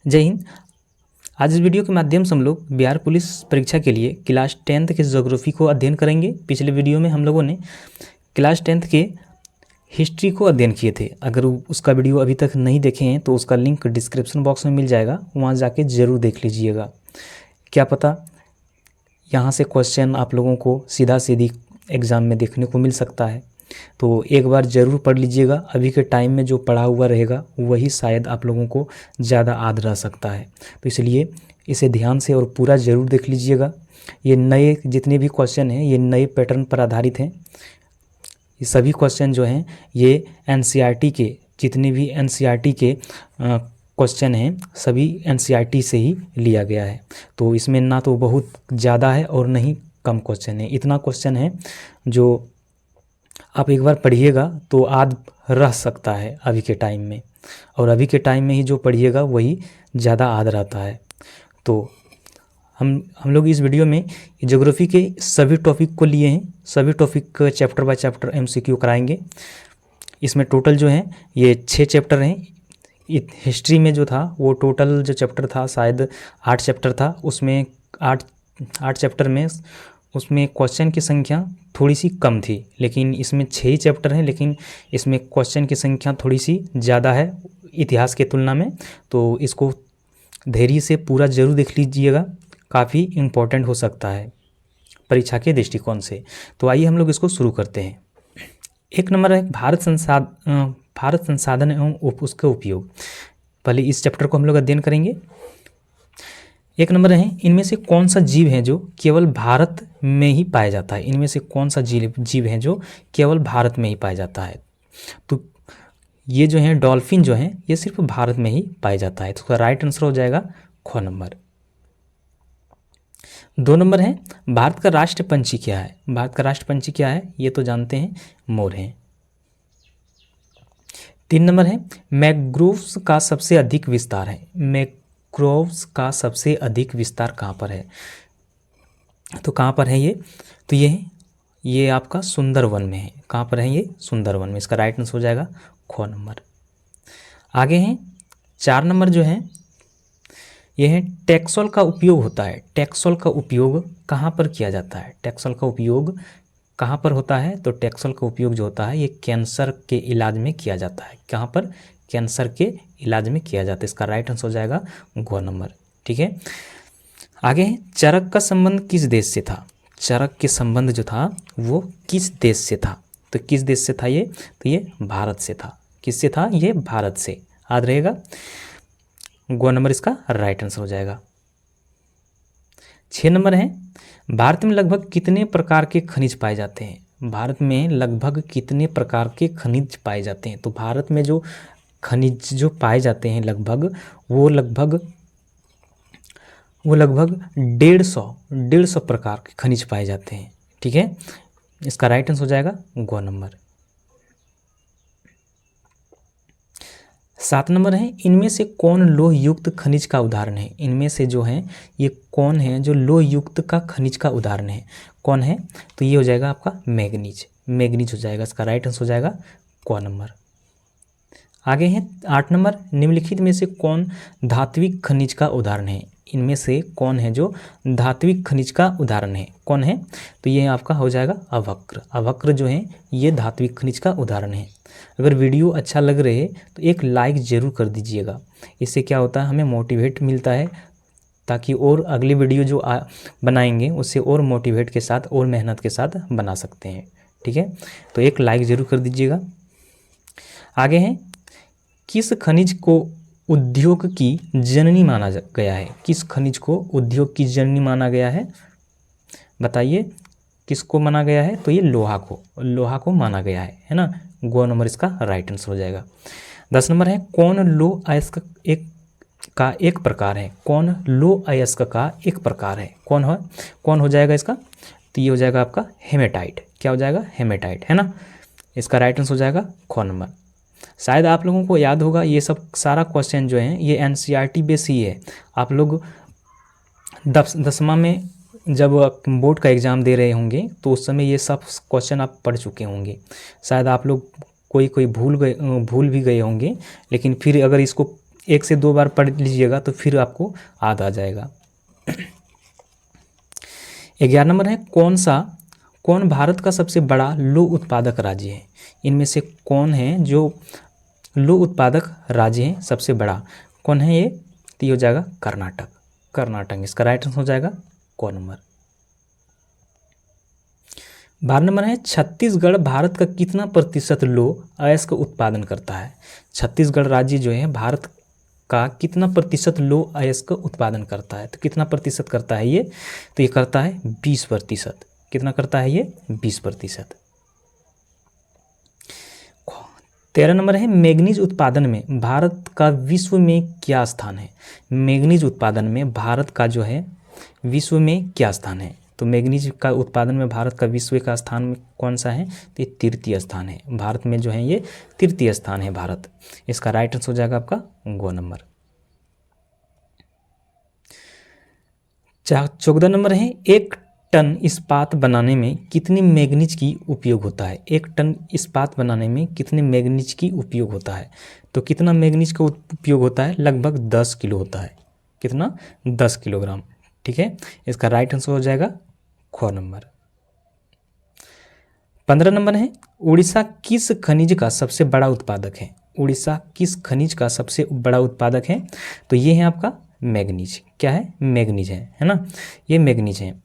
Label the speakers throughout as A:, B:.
A: जय हिंद। आज इस वीडियो के माध्यम से हम लोग बिहार पुलिस परीक्षा के लिए क्लास 10th के ज्योग्राफी को अध्ययन करेंगे। पिछले वीडियो में हम लोगों ने क्लास 10th के हिस्ट्री को अध्ययन किए थे। अगर उसका वीडियो अभी तक नहीं देखे हैं तो उसका लिंक डिस्क्रिप्शन बॉक्स में मिल जाएगा, वहाँ जाके ज़रूर देख लीजिएगा। क्या पता यहाँ से क्वेश्चन आप लोगों को सीधा सीधी एग्ज़ाम में देखने को मिल सकता है, तो एक बार ज़रूर पढ़ लीजिएगा। अभी के टाइम में जो पढ़ा हुआ रहेगा वही शायद आप लोगों को ज़्यादा याद रह सकता है, तो इसलिए इसे ध्यान से और पूरा ज़रूर देख लीजिएगा। ये नए जितने भी क्वेश्चन हैं ये नए पैटर्न पर आधारित हैं। ये सभी क्वेश्चन जो हैं ये एनसीईआरटी के जितने भी एनसीईआरटी के क्वेश्चन हैं सभी एनसीईआरटी से ही लिया गया है। तो इसमें ना तो बहुत ज़्यादा है और नहीं कम क्वेश्चन है, इतना क्वेश्चन है जो आप एक बार पढ़िएगा तो याद रह सकता है अभी के टाइम में, और अभी के टाइम में ही जो पढ़िएगा वही ज़्यादा याद रहता है। तो हम लोग इस वीडियो में ज्योग्राफी के सभी टॉपिक को लिए हैं, सभी topic chapter by chapter MCQ कराएंगे। इसमें टोटल जो है ये 6 चैप्टर हैं। हिस्ट्री में जो था वो टोटल जो चैप्टर था शायद 8 चैप्टर था, उसमें 8 चैप्टर में उसमें क्वेश्चन की संख्या थोड़ी सी कम थी, लेकिन इसमें 6 ही चैप्टर हैं, लेकिन इसमें क्वेश्चन की संख्या थोड़ी सी ज़्यादा है इतिहास के तुलना में। तो इसको धैर्य से पूरा ज़रूर देख लीजिएगा, काफ़ी इम्पोर्टेंट हो सकता है परीक्षा के दृष्टिकोण से। तो आइए हम लोग इसको शुरू करते हैं। एक नंबर है भारत संसाधन एवं उसका उपयोग। पहले इस चैप्टर को हम लोग अध्ययन करेंगे। एक नंबर है इनमें से कौन सा जीव है जो केवल भारत में ही पाया जाता है। इनमें से कौन सा जीव है जो केवल भारत में ही पाया जाता है। तो ये जो है डॉल्फिन जो है ये सिर्फ भारत में ही पाया जाता है, तो उसका राइट आंसर हो जाएगा ख नंबर। 2 नंबर है भारत का राष्ट्र पंछी क्या है। भारत का राष्ट्र पंछी क्या है ये तो जानते हैं, मोर है। 3 नंबर है मैंग्रोव्स का सबसे अधिक विस्तार है। मैंग्रोव्स का सबसे अधिक विस्तार कहाँ पर है, तो कहाँ पर है ये, तो ये आपका सुंदरवन में है। कहाँ पर है ये, सुंदरवन में। इसका राइट आंसर हो जाएगा ख नंबर। आगे हैं 4 नंबर जो है ये है टैक्सोल का उपयोग होता है। टैक्सोल का उपयोग कहाँ पर किया जाता है। टैक्सोल का उपयोग कहाँ पर होता है, तो टैक्सोल का उपयोग जो होता है ये कैंसर के इलाज में किया जाता है। कहाँ पर, कैंसर के इलाज में किया जाता है। इसका राइट आंसर हो जाएगा ग नंबर। ठीक है, आगे है चरक का संबंध किस देश से था। चरक के संबंध जो था वो किस देश से था, तो किस देश से था ये, तो ये भारत से था। किससे था, ये भारत से। याद रहेगा, ग नंबर इसका राइट आंसर हो जाएगा। 6 नंबर है भारत में लगभग कितने प्रकार के खनिज पाए जाते हैं। भारत में लगभग कितने प्रकार के खनिज पाए जाते हैं, तो भारत में जो खनिज जो पाए जाते हैं वो लगभग 150 प्रकार के खनिज पाए जाते हैं। ठीक है, इसका राइट आंसर हो जाएगा ग नंबर। 7 नंबर है इनमें से कौन लोह युक्त खनिज का उदाहरण है। इनमें से जो है ये कौन है जो लोह युक्त का खनिज का उदाहरण है, कौन है, तो ये हो जाएगा आपका मैग्नीज। मैग्नीज हो जाएगा, इसका राइट आंसर हो जाएगा क नंबर। आगे है 8 नंबर निम्नलिखित में से कौन धात्विक खनिज का उदाहरण है। इनमें से कौन है जो धात्विक खनिज का उदाहरण है, कौन है, तो ये आपका हो जाएगा अवक्र। अवक्र जो है ये धात्विक खनिज का उदाहरण है। अगर वीडियो अच्छा लग रहे तो एक लाइक ज़रूर कर दीजिएगा, इससे क्या होता है हमें मोटिवेट मिलता है, ताकि और अगली वीडियो जो बनाएंगे उससे और मोटिवेट के साथ और मेहनत के साथ बना सकते हैं। ठीक है, तो एक लाइक ज़रूर कर दीजिएगा। आगे है किस खनिज को उद्योग की जननी माना गया है। किस खनिज को उद्योग की जननी माना गया है, बताइए किसको माना गया है, तो ये लोहा को माना गया है ना। ग नंबर इसका राइट आंसर हो जाएगा। 10 नंबर है कौन लोह अयस्क का एक प्रकार है। कौन लोह अयस्क का एक प्रकार है, कौन हो जाएगा इसका, तो ये हो जाएगा आपका हेमेटाइट। क्या हो जाएगा, हेमेटाइट, है ना। इसका राइट आंसर हो जाएगा ख नंबर। शायद आप लोगों को याद होगा ये सब सारा क्वेश्चन जो है ये एनसीईआरटी बेस ही है। आप लोग 10वां में जब बोर्ड का एग्ज़ाम दे रहे होंगे तो उस समय ये सब क्वेश्चन आप पढ़ चुके होंगे। शायद आप लोग कोई भूल भी गए होंगे, लेकिन फिर अगर इसको 1 से 2 बार पढ़ लीजिएगा तो फिर आपको याद आ जाएगा। 11 नंबर है कौन भारत का सबसे बड़ा लौह उत्पादक राज्य है। इनमें से कौन है जो लौह उत्पादक राज्य है सबसे बड़ा, कौन है ये? तो ये हो जाएगा कर्नाटक। इसका राइट आंसर हो जाएगा क नंबर। 12 नंबर है छत्तीसगढ़ भारत का कितना प्रतिशत लौह अयस्क उत्पादन करता है। छत्तीसगढ़ राज्य जो है भारत का कितना प्रतिशत लौह अयस्क उत्पादन करता है, तो कितना प्रतिशत करता है ये? तो ये करता है 20%। कितना करता है ये? 20%। 13 नंबर है मैग्नीज उत्पादन में भारत का विश्व में क्या स्थान है। मैग्नीज उत्पादन में भारत का जो है विश्व में क्या स्थान है? तो मैग्नीज का उत्पादन में भारत का विश्व का स्थान में कौन सा है? तो ये तृतीय स्थान है। भारत में जो है ये तृतीय स्थान है भारत। इसका राइट आंसर हो जाएगा आपका ग नंबर। 14 नंबर है 1 टन इस्पात बनाने में कितनी मैग्नीज की उपयोग होता है। 1 टन इस्पात बनाने में कितने मैग्नीज की उपयोग होता है? तो कितना मैग्नीज का उपयोग होता है? लगभग 10 किलो होता है। कितना? 10 किलोग्राम। ठीक है, इसका राइट आंसर हो जाएगा ख नंबर। 15 नंबर है उड़ीसा किस खनिज का सबसे बड़ा उत्पादक है। उड़ीसा किस खनिज का सबसे बड़ा उत्पादक है? तो ये है आपका मैग्नीज। क्या है? मैग्नीज है ना, ये मैग्नीज है।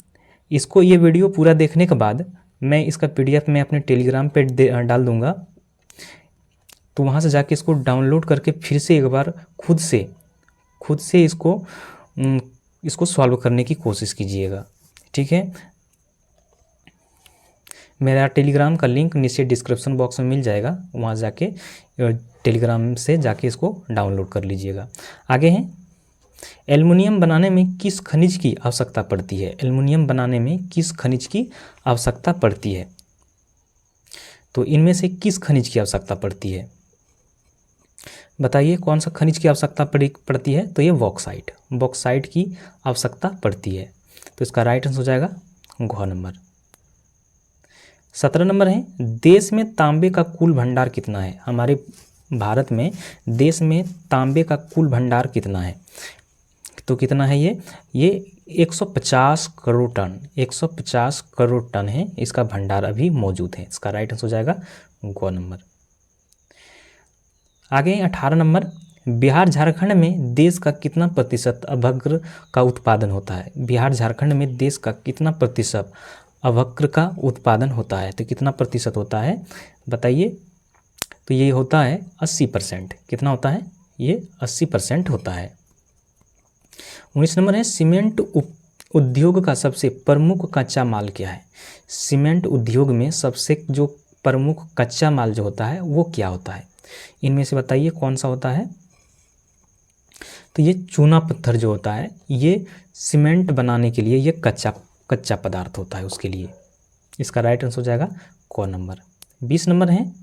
A: इसको ये वीडियो पूरा देखने के बाद मैं इसका PDF में अपने टेलीग्राम पे डाल दूंगा, तो वहाँ से जाके इसको डाउनलोड करके फिर से एक बार खुद से इसको सॉल्व करने की कोशिश कीजिएगा। ठीक है, मेरा टेलीग्राम का लिंक नीचे डिस्क्रिप्शन बॉक्स में मिल जाएगा, वहाँ जाके टेलीग्राम से जाके इसको डाउनलोड कर लीजिएगा। आगे हैं एल्युमिनियम बनाने में किस खनिज की आवश्यकता पड़ती है। एल्युमिनियम बनाने में किस खनिज की आवश्यकता पड़ती है? तो इनमें से किस खनिज की आवश्यकता पड़ती है? बताइए कौन सा खनिज की आवश्यकता पड़ती है? तो ये बॉक्साइट की आवश्यकता पड़ती है। तो इसका राइट आंसर हो जाएगा घ नंबर। 17 नंबर है देश में तांबे का कुल भंडार कितना है। हमारे भारत में देश में तांबे का कुल भंडार कितना है? तो कितना है ये 150 करोड़ टन। 150 करोड़ टन है इसका भंडार अभी मौजूद है। इसका राइट आंसर हो जाएगा ग नंबर। आगे 18 नंबर बिहार झारखंड में देश का कितना प्रतिशत अभ्रक का उत्पादन होता है। बिहार झारखंड में देश का कितना प्रतिशत अभ्रक का उत्पादन होता है? तो कितना प्रतिशत होता है बताइए? तो ये होता है 80%। कितना होता है? ये 80% होता है। 19 नंबर है सीमेंट उद्योग का सबसे प्रमुख कच्चा माल क्या है। सीमेंट उद्योग में सबसे जो प्रमुख कच्चा माल जो होता है वो क्या होता है? इनमें से बताइए कौन सा होता है? तो ये चूना पत्थर जो होता है ये सीमेंट बनाने के लिए ये कच्चा पदार्थ होता है उसके लिए। इसका राइट आंसर हो जाएगा क नंबर। 20 नंबर है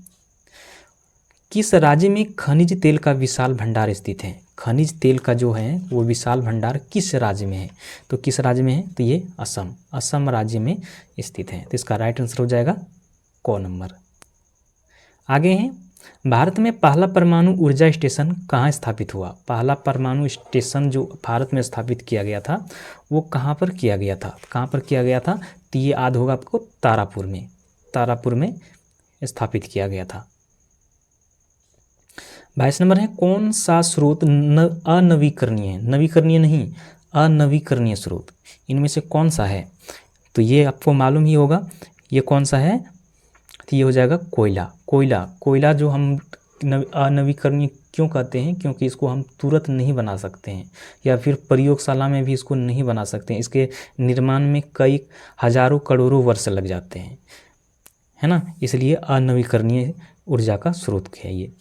A: किस राज्य में खनिज तेल का विशाल भंडार स्थित है। खनिज तेल का जो है वो विशाल भंडार किस राज्य में है? तो किस राज्य में है? तो ये असम राज्य में स्थित है। तो इसका राइट आंसर हो जाएगा क नंबर। आगे हैं भारत में पहला परमाणु ऊर्जा स्टेशन कहाँ स्थापित हुआ। पहला परमाणु स्टेशन जो भारत में स्थापित किया गया था वो कहाँ पर किया गया था? कहाँ पर किया गया था? तो ये याद होगा आपको, तारापुर में स्थापित किया गया था। 22 नंबर है कौन सा स्रोत अनवीकरणीय है। नवीकरणीय नहीं, अनवीकरणीय स्रोत इनमें से कौन सा है? तो ये आपको मालूम ही होगा ये कौन सा है। तो ये हो जाएगा कोयला जो हम अनवीकरणीय क्यों कहते हैं? क्योंकि इसको हम तुरंत नहीं बना सकते हैं या फिर प्रयोगशाला में भी इसको नहीं बना सकते हैं। इसके निर्माण में कई हजारों करोड़ों वर्ष लग जाते हैं, है ना, इसलिए अनवीकरणीय ऊर्जा का स्रोत है ये।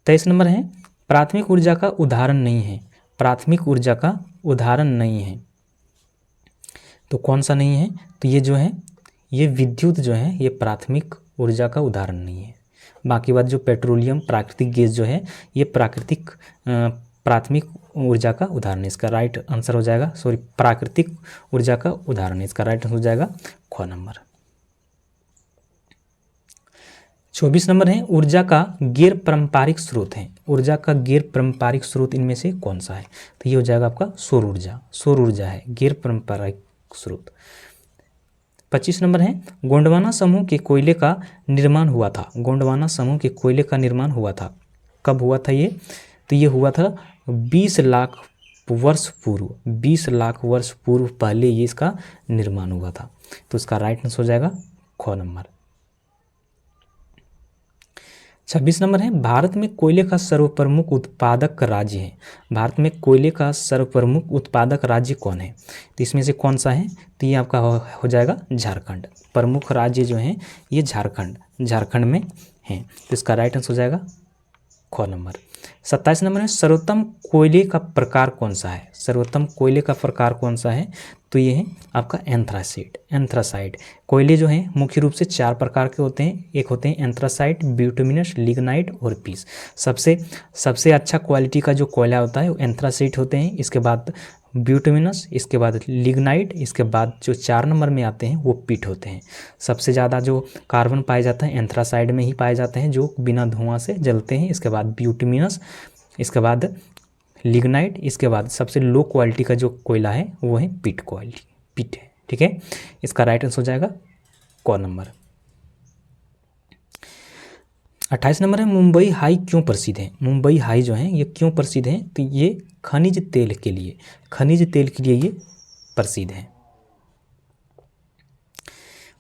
A: 23 नंबर है प्राथमिक ऊर्जा का उदाहरण नहीं है। प्राथमिक ऊर्जा का उदाहरण नहीं है तो कौन सा नहीं है? तो ये जो है ये विद्युत जो है ये प्राथमिक ऊर्जा का उदाहरण नहीं है। बाकी बात जो पेट्रोलियम प्राकृतिक गैस जो है ये प्राथमिक ऊर्जा का उदाहरण है। इसका राइट आंसर हो जाएगा प्राकृतिक ऊर्जा का उदाहरण है। इसका राइट आंसर हो जाएगा ख नंबर। 24 नंबर है ऊर्जा का गैर पारंपरिक स्रोत है। ऊर्जा का गैर पारंपरिक स्रोत इनमें से कौन सा है? तो ये हो जाएगा आपका सौर ऊर्जा। सौर ऊर्जा है गैर पारंपरिक स्रोत। 25 नंबर है गोंडवाना समूह के कोयले का निर्माण हुआ था। गोंडवाना समूह के कोयले का निर्माण हुआ था, कब हुआ था ये? तो ये हुआ था 20 लाख वर्ष पूर्व। 20 लाख वर्ष पूर्व पहले ये इसका निर्माण हुआ था। तो इसका राइट आंसर हो जाएगा ख नंबर। 26 नंबर है भारत में कोयले का सर्वप्रमुख उत्पादक राज्य है। भारत में कोयले का सर्वप्रमुख उत्पादक राज्य कौन है? तो इसमें से कौन सा है? तो ये आपका हो जाएगा झारखंड। प्रमुख राज्य जो है ये झारखंड में है। तो इसका राइट आंसर हो जाएगा ख नंबर। 27 नंबर है सर्वोत्तम कोयले का प्रकार कौन सा है? सर्वोत्तम कोयले का प्रकार कौन सा है? तो ये है आपका एंथ्रासाइट। एंथ्रासाइट कोयले जो हैं मुख्य रूप से 4 प्रकार के होते हैं। एक होते हैं एंथ्रासाइट, ब्यूटुमिनस, लिग्नाइट और पीस। सबसे अच्छा क्वालिटी का जो कोयला होता है वो एंथ्रासाइट होते हैं, इसके बाद ब्यूटुमिनस, इसके बाद लिग्नाइट, इसके बाद जो 4 नंबर में आते हैं वो पीट होते हैं। सबसे ज़्यादा जो कार्बन पाए जाता है एंथ्रासाइड में ही पाए जाते हैं जो बिना धुआं से जलते हैं। इसके बाद ब्यूटुमिनस, इसके बाद लिग्नाइट, इसके बाद सबसे लो क्वालिटी का जो कोयला है वो है पीट क्वालिटी, पीट है। ठीक है, इसका राइट आंसर हो जाएगा क नंबर। 28 नंबर है मुंबई हाई क्यों प्रसिद्ध है? मुंबई हाई जो है ये क्यों प्रसिद्ध है? तो ये खनिज तेल के लिए ये प्रसिद्ध है।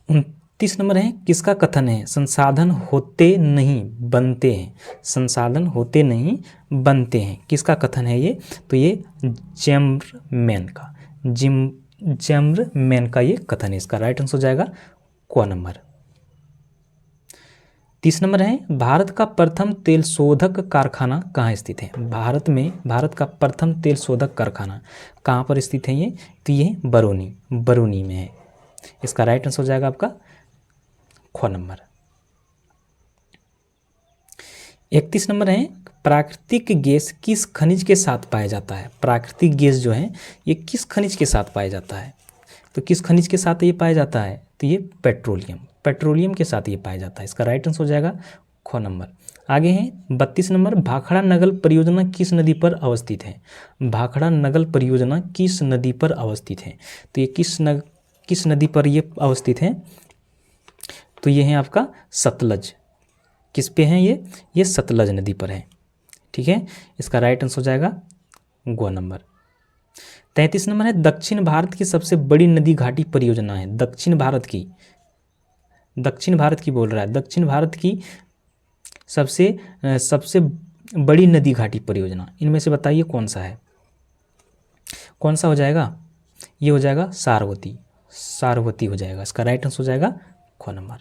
A: 29 नंबर है किसका कथन है संसाधन होते नहीं बनते हैं? संसाधन होते नहीं बनते हैं, किसका कथन है ये? तो ये जैमरमैन का ये कथन है। इसका राइट आंसर हो जाएगा क नंबर। 30 नंबर है भारत का प्रथम तेल शोधक कारखाना कहाँ स्थित है? भारत का प्रथम तेल शोधक कारखाना कहाँ पर स्थित है ये? तो ये बरौनी में है। इसका राइट आंसर हो जाएगा आपका ख नंबर। 31 नंबर है प्राकृतिक गैस किस खनिज के साथ पाया जाता है? प्राकृतिक गैस जो है ये किस खनिज के साथ पाया जाता है? तो किस खनिज के साथ ये पाया जाता है? तो ये पेट्रोलियम के साथ ये पाया जाता है। इसका राइट आंसर हो जाएगा ख नंबर। आगे है 32 नंबर भाखड़ा नगल परियोजना किस नदी पर अवस्थित है? भाखड़ा नगल परियोजना किस नदी पर अवस्थित है? तो ये किस नदी पर ये अवस्थित है? तो ये है आपका सतलज। किस पे है ये सतलज नदी पर है। ठीक है, इसका राइट आंसर हो जाएगा ग नंबर। 33 नंबर है दक्षिण भारत की सबसे बड़ी नदी घाटी परियोजना है। दक्षिण भारत की बोल रहा है, दक्षिण भारत की सबसे बड़ी नदी घाटी परियोजना इनमें से बताइए कौन सा है? कौन सा हो जाएगा? ये हो जाएगा सारवती हो जाएगा। इसका राइट आंसर हो जाएगा ख नंबर।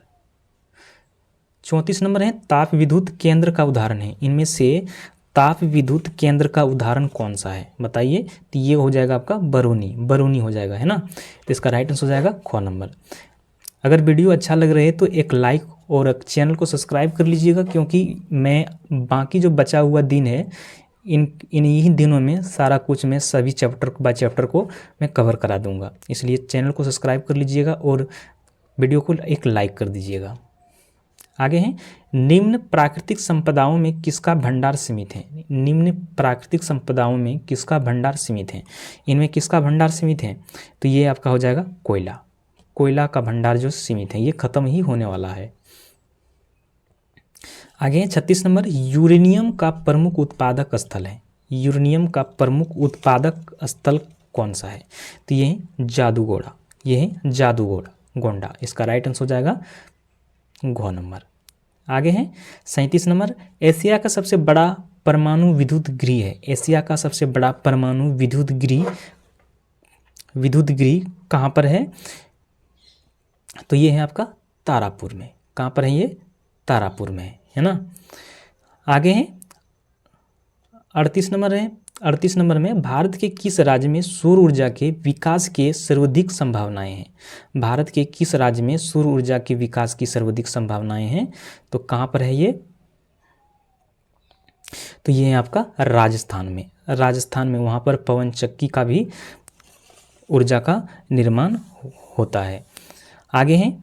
A: 34 नंबर है ताप विद्युत केंद्र का उदाहरण है। इनमें से ताप विद्युत केंद्र का उदाहरण कौन सा है बताइए? तो ये हो जाएगा आपका बरौनी हो जाएगा, है ना। तो इसका राइट आंसर हो जाएगा ख नंबर। अगर वीडियो अच्छा लग रहा है तो एक लाइक और चैनल को सब्सक्राइब कर लीजिएगा, क्योंकि मैं बाकी जो बचा हुआ दिन है इन ही दिनों में सारा कुछ मैं सभी चैप्टर बाय चैप्टर को मैं कवर करा दूंगा। इसलिए चैनल को सब्सक्राइब कर लीजिएगा और वीडियो को एक लाइक कर दीजिएगा। आगे हैं निम्न प्राकृतिक संपदाओं में किसका भंडार सीमित है? निम्न प्राकृतिक संपदाओं में किसका भंडार सीमित है? इनमें किसका भंडार सीमित है? तो ये आपका हो जाएगा कोयला का भंडार जो सीमित है, ये खत्म ही होने वाला है। आगे है 36 नंबर यूरेनियम का प्रमुख उत्पादक स्थल है। यूरेनियम का प्रमुख उत्पादक स्थल कौन सा है? तो ये है गोंडा। इसका राइट आंसर हो जाएगा घ नंबर। आगे है 37 नंबर एशिया का सबसे बड़ा परमाणु विद्युत गृह है। एशिया का सबसे बड़ा परमाणु विद्युत गृह कहाँ पर है? तो ये है आपका तारापुर में। कहाँ पर है ये? तारापुर में है ना। आगे है 38 नंबर में भारत के किस राज्य में सौर ऊर्जा के विकास के सर्वाधिक संभावनाएं हैं? भारत के किस राज्य में सौर ऊर्जा के विकास की सर्वाधिक संभावनाएं हैं? तो कहाँ पर है ये? तो ये है आपका राजस्थान में वहाँ पर पवन चक्की का भी ऊर्जा का निर्माण होता है। आगे है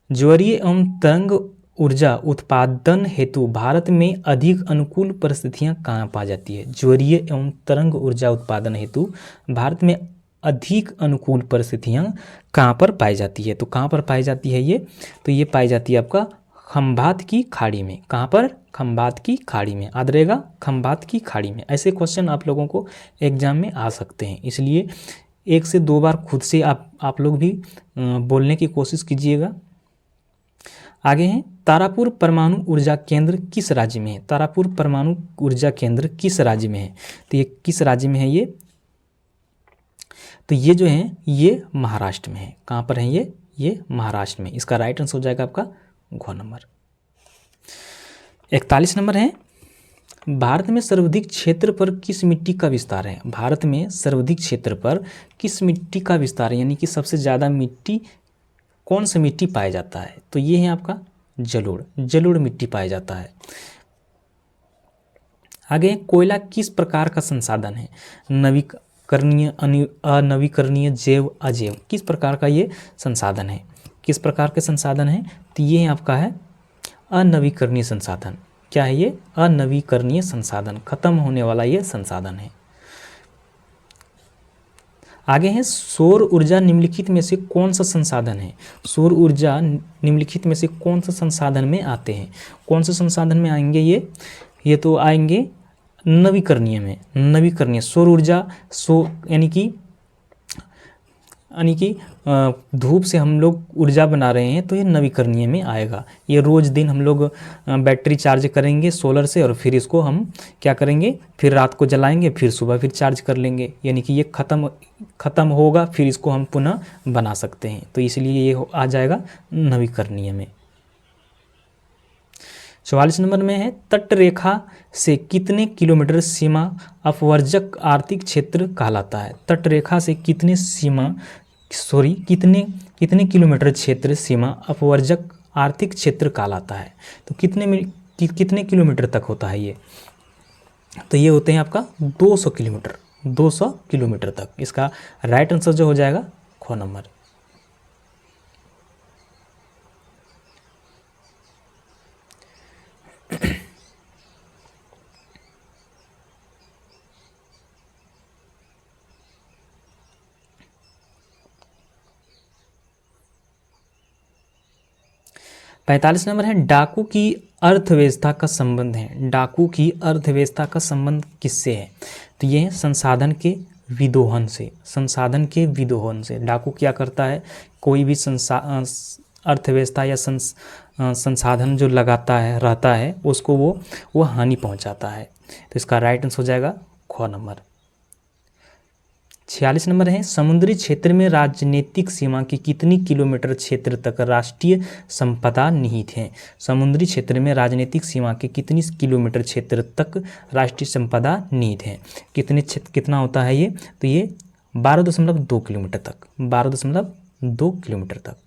A: ज्वरीय एवं तरंग ऊर्जा उत्पादन हेतु भारत में अधिक अनुकूल परिस्थितियां कहाँ पाई जाती है? ज्वरीय एवं तरंग ऊर्जा उत्पादन हेतु भारत में अधिक अनुकूल परिस्थितियां कहाँ पर पाई जाती है? तो कहाँ पर पाई जाती है ये? तो ये पाई जाती है आपका खंभात की खाड़ी में। कहाँ पर? खंभात की खाड़ी में। याद रहेगा, खंभात की खाड़ी में। ऐसे क्वेश्चन आप लोगों को एग्जाम में आ सकते हैं, इसलिए 1 से 2 बार खुद से आप लोग भी बोलने की कोशिश कीजिएगा। आगे हैं, तारापुर परमाणु ऊर्जा केंद्र किस राज्य में है? तारापुर परमाणु ऊर्जा केंद्र किस राज्य में है? तो ये किस राज्य में है ये? तो ये जो है ये महाराष्ट्र में है। कहाँ पर है ये महाराष्ट्र में। इसका राइट आंसर हो जाएगा आपका घ नंबर। 41 नंबर है, भारत में सर्वाधिक क्षेत्र पर किस मिट्टी का विस्तार है? भारत में सर्वाधिक क्षेत्र पर किस मिट्टी का विस्तार है, यानी कि सबसे ज़्यादा मिट्टी कौन सा मिट्टी पाया जाता है? तो ये है आपका जलोढ़ मिट्टी पाया जाता है। आगे, कोयला किस प्रकार का संसाधन है? नवीकरणीय, अनवीकरणीय, जैव, अजैव, किस प्रकार का ये संसाधन है? किस प्रकार के संसाधन है? तो ये आपका है अनवीकरणीय संसाधन। क्या है ये? अनवीकरणीय संसाधन, खत्म होने वाला ये संसाधन है। आगे है, सौर ऊर्जा निम्नलिखित में से कौन सा संसाधन है? सौर ऊर्जा निम्नलिखित में से कौन सा संसाधन में आते हैं? कौन से संसाधन में आएंगे ये तो आएंगे नवीकरणीय में। नवीकरणीय सौर ऊर्जा, यानी कि धूप से हम लोग ऊर्जा बना रहे हैं, तो ये नवीकरणीय में आएगा। ये रोज़ दिन हम लोग बैटरी चार्ज करेंगे सोलर से, और फिर इसको हम क्या करेंगे, फिर रात को जलाएंगे, फिर सुबह फिर चार्ज कर लेंगे, यानी कि ये ख़त्म होगा, फिर इसको हम पुनः बना सकते हैं। तो इसलिए ये आ जाएगा नवीकरणीय में। 44 नंबर में है, तटरेखा से कितने किलोमीटर सीमा अपवर्जक आर्थिक क्षेत्र कहलाता है? तटरेखा से कितने किलोमीटर क्षेत्र सीमा अपवर्जक आर्थिक क्षेत्र कहलाता है? तो कितने किलोमीटर तक होता है ये? तो ये होते हैं आपका 200 किलोमीटर, 200 किलोमीटर तक। इसका राइट आंसर जो हो जाएगा ख नंबर। पैंतालीस नंबर है, डाकू की अर्थव्यवस्था का संबंध है। डाकू की अर्थव्यवस्था का संबंध किससे है? तो ये है संसाधन के विदोहन से। संसाधन के विदोहन से डाकू क्या करता है? कोई भी अर्थव्यवस्था या संसाधन जो लगाता है रहता है, उसको वो हानि पहुंचाता है। तो इसका राइट आंसर हो जाएगा ख नंबर। 46 नंबर है, समुद्री क्षेत्र में राजनीतिक सीमा की कितनी किलोमीटर क्षेत्र तक राष्ट्रीय संपदा निहित है? समुद्री क्षेत्र में राजनीतिक सीमा के कितनी किलोमीटर क्षेत्र तक राष्ट्रीय संपदा निहित है? कितना होता है ये? तो ये 12.2 किलोमीटर तक, 12.2 किलोमीटर तक।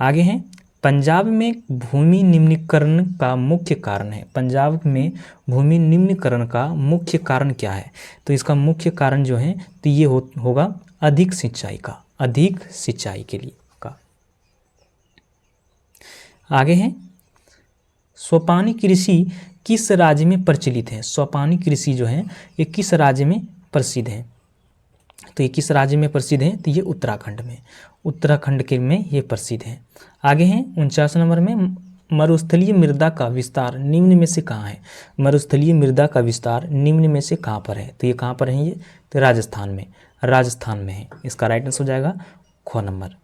A: आगे हैं, पंजाब में भूमि निम्नीकरण का मुख्य कारण है। पंजाब में भूमि निम्नीकरण का मुख्य कारण क्या है? तो इसका मुख्य कारण जो है तो ये होगा अधिक सिंचाई का, अधिक सिंचाई के लिए का। आगे है, सोपानी कृषि किस राज्य में प्रचलित है? सोपानी कृषि जो है ये किस राज्य में प्रसिद्ध है? तो ये किस राज्य में प्रसिद्ध है? तो ये उत्तराखंड में, उत्तराखंड के में ये प्रसिद्ध है। आगे हैं 49 नंबर में, मरुस्थलीय मृदा का विस्तार निम्न में से कहाँ है? मरुस्थलीय मृदा का विस्तार निम्न में से कहाँ पर है? तो ये कहाँ पर है ये? तो राजस्थान में, राजस्थान में है। इसका राइट आंसर हो जाएगा ख नंबर।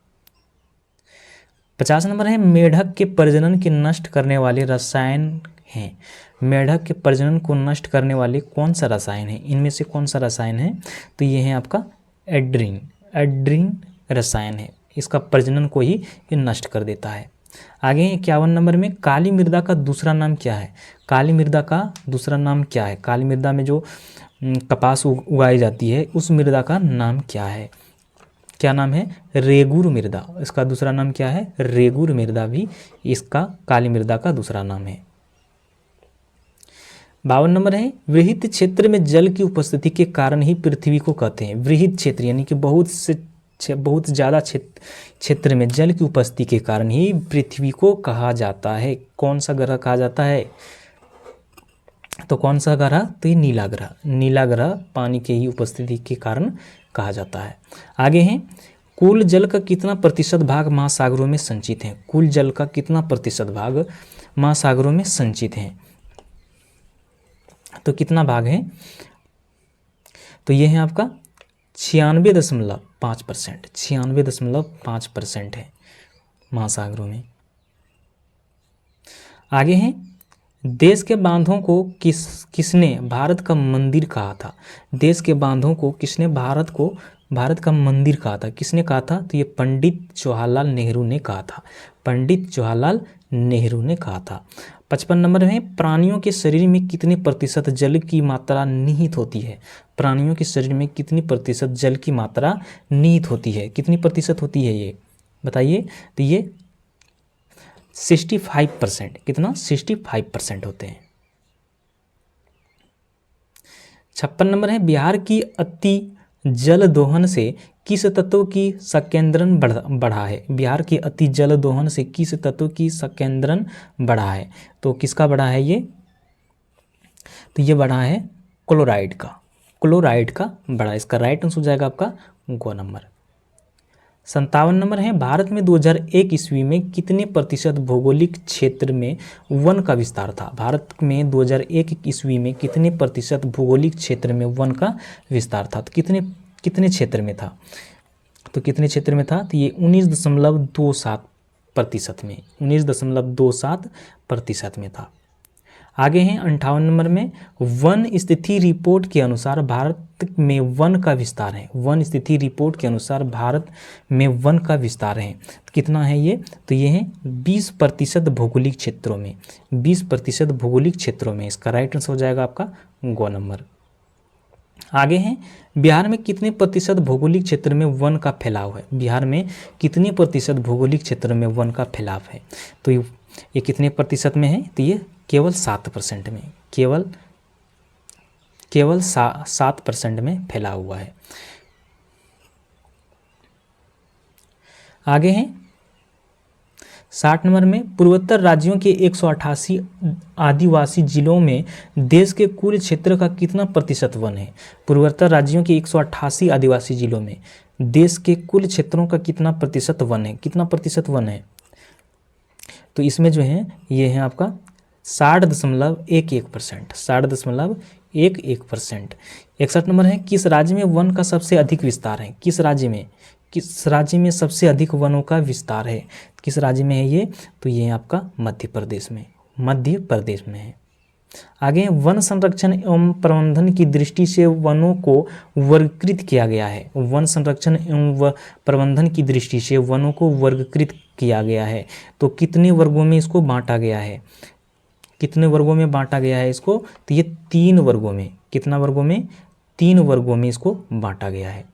A: 50 नंबर है, मेढक के प्रजनन के नष्ट करने वाले रसायन हैं। मेढक के प्रजनन को नष्ट करने वाले कौन सा रसायन है? इनमें से कौन सा रसायन है? तो ये है आपका एड्रीन रसायन है। इसका प्रजनन को ही ये नष्ट कर देता है। आगे 51 नंबर में, काली मृदा का दूसरा नाम क्या है? काली मृदा का दूसरा नाम क्या है? काली मृदा में जो कपास उगाई जाती है उस मृदा का नाम क्या है? क्या नाम है? रेगुर मृदा। इसका दूसरा नाम क्या है? रेगुर मृदा भी इसका काली मृदा का दूसरा नाम है। 52 नंबर है, वृहत क्षेत्र में जल की उपस्थिति के कारण ही पृथ्वी को कहते हैं। वृहत क्षेत्र यानी कि बहुत से बहुत ज़्यादा क्षेत्र में जल की उपस्थिति के कारण ही पृथ्वी को कहा जाता है। कौन सा ग्रह कहा जाता है? तो कौन सा ग्रह? तो ये नीला ग्रह। नीला ग्रह पानी के ही उपस्थिति के कारण कहा जाता है। आगे हैं, कुल जल का कितना प्रतिशत भाग महासागरों में संचित है? कुल जल का कितना प्रतिशत भाग महासागरों में संचित है? तो कितना भाग है? तो ये है आपका 96.5%। 96.5% है महासागरों में। आगे हैं, देश के बांधों को किसने भारत का मंदिर कहा था? देश के बांधों को किसने भारत का मंदिर कहा था? किसने कहा था? तो ये पंडित जवाहरलाल नेहरू ने कहा था। पंडित जवाहरलाल नेहरू ने कहा था। 55 नंबर में, प्राणियों के शरीर में कितने प्रतिशत जल की मात्रा निहित होती है? प्राणियों के शरीर में कितनी प्रतिशत जल की मात्रा निहित होती है? कितनी प्रतिशत होती है ये बताइए? तो ये 65%। कितना? 65% होते हैं। 56 नंबर है, बिहार की अति जल दोहन से किस तत्व की संकेंद्रण बढ़ा है? बिहार के अति जल दोहन से किस तत्व की संकेंद्रण बढ़ा है? तो किसका बढ़ा है ये? तो ये बढ़ा है क्लोराइड का। क्लोराइड का बढ़ा। इसका राइट आंसर हो जाएगा आपका ग नंबर। 57 नंबर है, भारत में 2001 ईस्वी में कितने प्रतिशत भौगोलिक क्षेत्र में वन का विस्तार था? भारत में 2001 ईस्वी में कितने प्रतिशत भौगोलिक क्षेत्र में वन का विस्तार था? तो कितने क्षेत्र में था? तो कितने क्षेत्र में था? तो ये 19.27% में, 19.27% में था। आगे हैं 58 नंबर में, वन स्थिति रिपोर्ट के अनुसार भारत में वन का विस्तार है। वन स्थिति रिपोर्ट के अनुसार भारत में वन का विस्तार है। कितना है ये? तो ये है 20% भौगोलिक क्षेत्रों में। 20% भौगोलिक क्षेत्रों में। इसका राइट आंसर हो जाएगा आपका ग नंबर। आगे हैं, बिहार में कितने प्रतिशत भौगोलिक क्षेत्र में वन का फैलाव है? बिहार में कितने प्रतिशत भौगोलिक क्षेत्र में वन का फैलाव है? तो ये कितने प्रतिशत में है? तो ये केवल 7% में। केवल 7% में फैला हुआ है। आगे हैं 60 नंबर में, पूर्वोत्तर राज्यों के 188 आदिवासी जिलों में देश के कुल क्षेत्र का कितना प्रतिशत वन है? पूर्वोत्तर राज्यों के 188 आदिवासी जिलों में देश के कुल क्षेत्रों का कितना प्रतिशत वन है? कितना प्रतिशत वन है? तो इसमें जो है ये है आपका 60.11%। 60.11%। 61 नंबर है, किस राज्य में वन का सबसे अधिक विस्तार है? किस राज्य में सबसे अधिक वनों का विस्तार है? किस राज्य में है ये? तो ये आपका मध्य प्रदेश में। मध्य प्रदेश में है। आगे, वन संरक्षण एवं प्रबंधन की दृष्टि से वनों को वर्गीकृत किया गया है। वन संरक्षण एवं प्रबंधन की दृष्टि से वनों को वर्गीकृत किया गया है। तो कितने वर्गों में इसको बांटा गया है? कितने वर्गों में बांटा गया है इसको? तो ये 3 वर्गों में। कितना वर्गों में? 3 वर्गों में इसको बांटा गया है।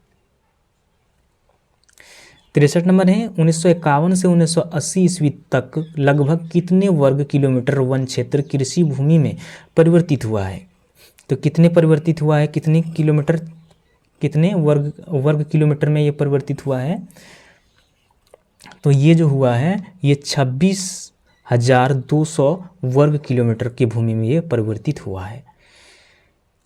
A: 63 नंबर है, 1951 से 1980 ईस्वी तक लगभग कितने वर्ग किलोमीटर वन क्षेत्र कृषि भूमि में परिवर्तित हुआ है? तो कितने परिवर्तित हुआ है? कितने किलोमीटर, कितने वर्ग किलोमीटर में ये परिवर्तित हुआ है? तो ये जो हुआ है ये 26,200 वर्ग किलोमीटर की भूमि में ये परिवर्तित हुआ है।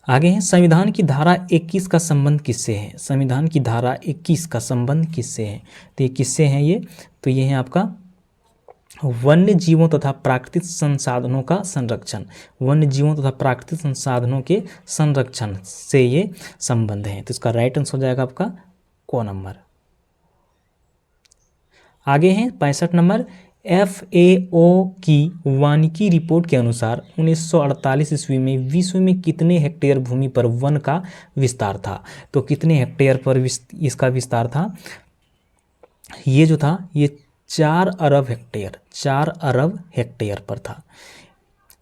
A: आगे है, संविधान की धारा 21 का संबंध किससे है? संविधान की धारा 21 का संबंध किससे है? तो ये किससे हैं ये? तो ये है आपका वन्य जीवों तथा प्राकृतिक संसाधनों का संरक्षण। वन्य जीवों तथा प्राकृतिक संसाधनों के संरक्षण से ये संबंध है। तो इसका राइट आंसर हो जाएगा आपका क नंबर। आगे है 65 नंबर, FAO की वानिकी रिपोर्ट के अनुसार 1948 ईस्वी में विश्व में कितने हेक्टेयर भूमि पर वन का विस्तार था? तो कितने हेक्टेयर पर इसका विस्तार था? ये जो था ये 4 अरब हेक्टेयर, 4 अरब हेक्टेयर पर था।